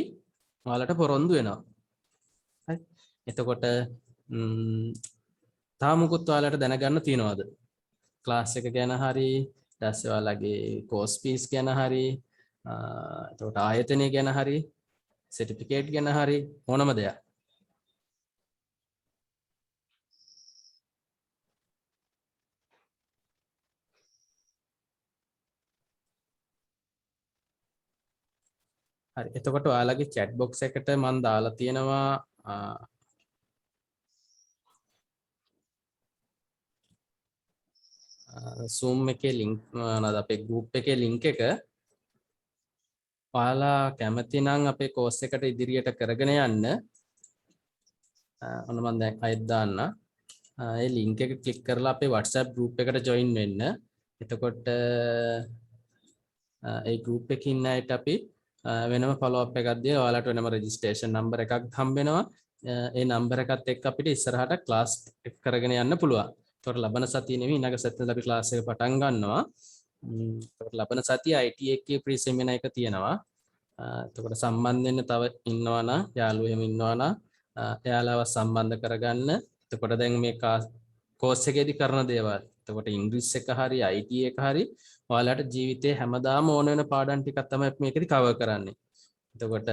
ඔයාලට පොරොන්දු වෙනවා. හරි. එතකොට තා මොකුත් ඔයාලට දැනගන්න තියෙනවද? ක්ලාස් එක ගැන හරි, ඊට ඔයාලගේ කෝස් ෆීස් ගැන හරි, එතකොට ආයතනය ගැන හරි, සර්ටිෆිකේට් ගැන හරි මොනම දෙයක්. හරි. එතකොට ඔයාලගේ chat box එකට මම දාලා තියෙනවා Zoom එකේ link මොනවාද අපේ group එකේ link එක. ඔයාලා කැමති නම් අපේ course එකට ඉදිරියට කරගෙන යන්න ඔන්න මම දැන් අයත් දාන්න. ඒ link එක click කරලා අපේ WhatsApp group එකට join වෙන්න. එතකොට ඒ group එකේ ඉන්න අයට අපි වෙනම follow up එකක් දීලා ඔයාලට වෙනම registration number එකක් හම්බ වෙනවා. ඒ number එකත් එක්ක අපිට ඉස්සරහට class එක කරගෙන යන්න පුළුවන්. ඒතකොට ලබන සතියේ නෙවෙයි ඊළඟ සතියේ අපි class එක පටන් ගන්නවා. ඒතකොට ලබන සතියේ IT එකේ pre seminar එක තියෙනවා. එතකොට සම්බන්ධ වෙන්න තව ඉන්නවා නම් යාළුවෝ එහෙම ඉන්නවා නම් එයාලව සම්බන්ධ කරගන්න. එතකොට දැන් මේ course එකේදී කරන දේවල්. එතකොට ඉංග්‍රීසි එක හරි IT එක හරි ඔයාලට ජීවිතේ හැමදාම ඕන වෙන පාඩම් ටිකක් තමයි මේකෙදි cover කරන්නේ. එතකොට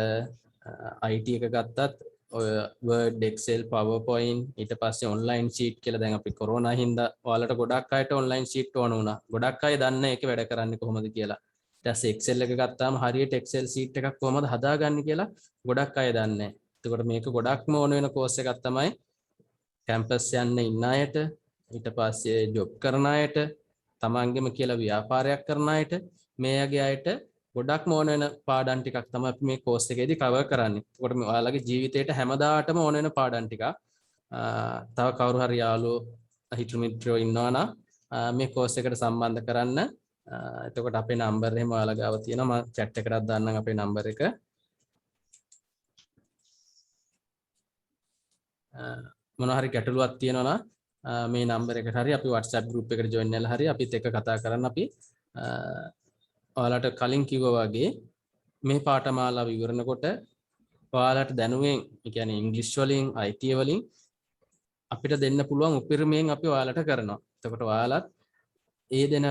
IT එක ගත්තත් ඔය Word, Excel, PowerPoint ඊට පස්සේ online sheet කියලා දැන් අපි corona හින්දා ඔයාලට ගොඩක් අයට online sheet ඕන වුණා. ගොඩක් අය දන්නේ ඒක වැඩ කරන්නේ කොහොමද කියලා. ඊට පස්සේ Excel එක ගත්තාම හරියට Excel sheet එකක් කොහොමද හදාගන්නේ කියලා ගොඩක් අය දන්නේ නැහැ. එතකොට මේක ගොඩක්ම ඕන වෙන course එකක් තමයි campus යන්න ඉන්න අයට, ඊට පස්සේ job කරන අයට, තමන්ගෙම කියලා ව්‍යාපාරයක් කරන අයට, මේ යගේ අයට ගොඩක්ම ඕන වෙන පාඩම් ටිකක් තමයි අපි මේ course එකේදී cover කරන්නේ. ඒකට මේ ඔයාලගේ ජීවිතේට හැමදාටම ඕන වෙන පාඩම් ටිකක්. තව කවුරු හරි යාළුවෝ හිටු මිත්‍රයෝ ඉන්නවා නම් මේ course එකට සම්බන්ධ කරන්න. එතකොට අපේ number එහෙම ඔයාලා ගාව තියෙනවා. මම chat එකකට දාන්නම් අපේ number එක. මොනවා හරි ගැටලුවක් තියෙනවා නම් මේ number එකට හරි අපි WhatsApp group එකට join වෙලා හරි අපිත් එක්ක කතා කරන්න අපි ඔයාලට කලින් කිව්වා වගේ මේ පාඨමාලාව ඉවරනකොට ඔයාලට දැනුවෙන් ඒ කියන්නේ ඉංග්‍රීසි වලින් IT වලින් අපිට දෙන්න පුළුවන් උපරිමයෙන් අපි ඔයාලට කරනවා. එතකොට ඔයාලත් ඒ දෙන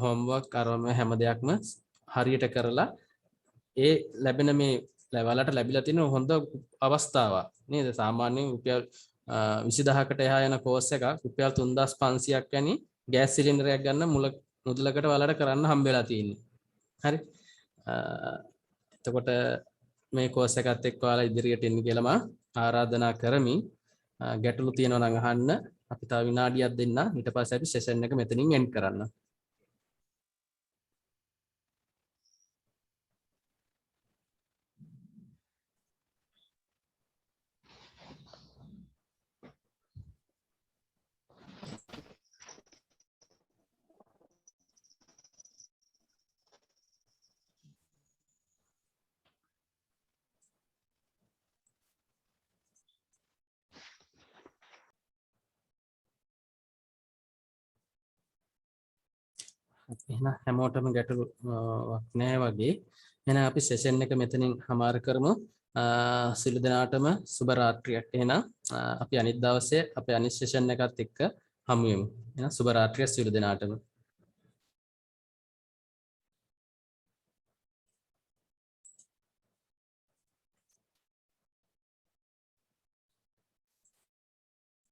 homework කරන හැම දෙයක්ම හරියට කරලා ඒ ලැබෙන මේ ඔයාලට ලැබිලා තියෙන හොඳ අවස්ථාවක් නේද? සාමාන්‍යයෙන් රුපියල් 20000කට එහා යන කෝස් එකක් රුපියල් 3500ක් වැනි ගෑස් සිලින්ඩරයක් ගන්න මුදලකට ඔයාලට කරන්න හම්බ වෙලා තියෙන්නේ. හරි. එතකොට මේ කෝස් එකත් එක්ක ඔයාලා ඉදිරියට එන්න කියලා මම ආරාධනා කරමි. ගැටලු තියෙනවා නම් අහන්න. අපි තව විනාඩියක් දෙන්න. ඊට පස්සේ අපි සෙෂන් එක මෙතනින් එන්ඩ් කරන්න. එහෙනම් හැමෝටම ගැටලුවක් නැහැ වගේ. එහෙනම් අපි සෙෂන් එක මෙතනින් හමාර කරමු. සියලු දෙනාටම සුබ රාත්‍රියක්. එහෙනම් අපි අනිත් දවසේ අපේ අනිත් සෙෂන් එකත් එක්ක හමු වෙමු. එහෙනම් සුබ රාත්‍රියක් සියලු දෙනාටම.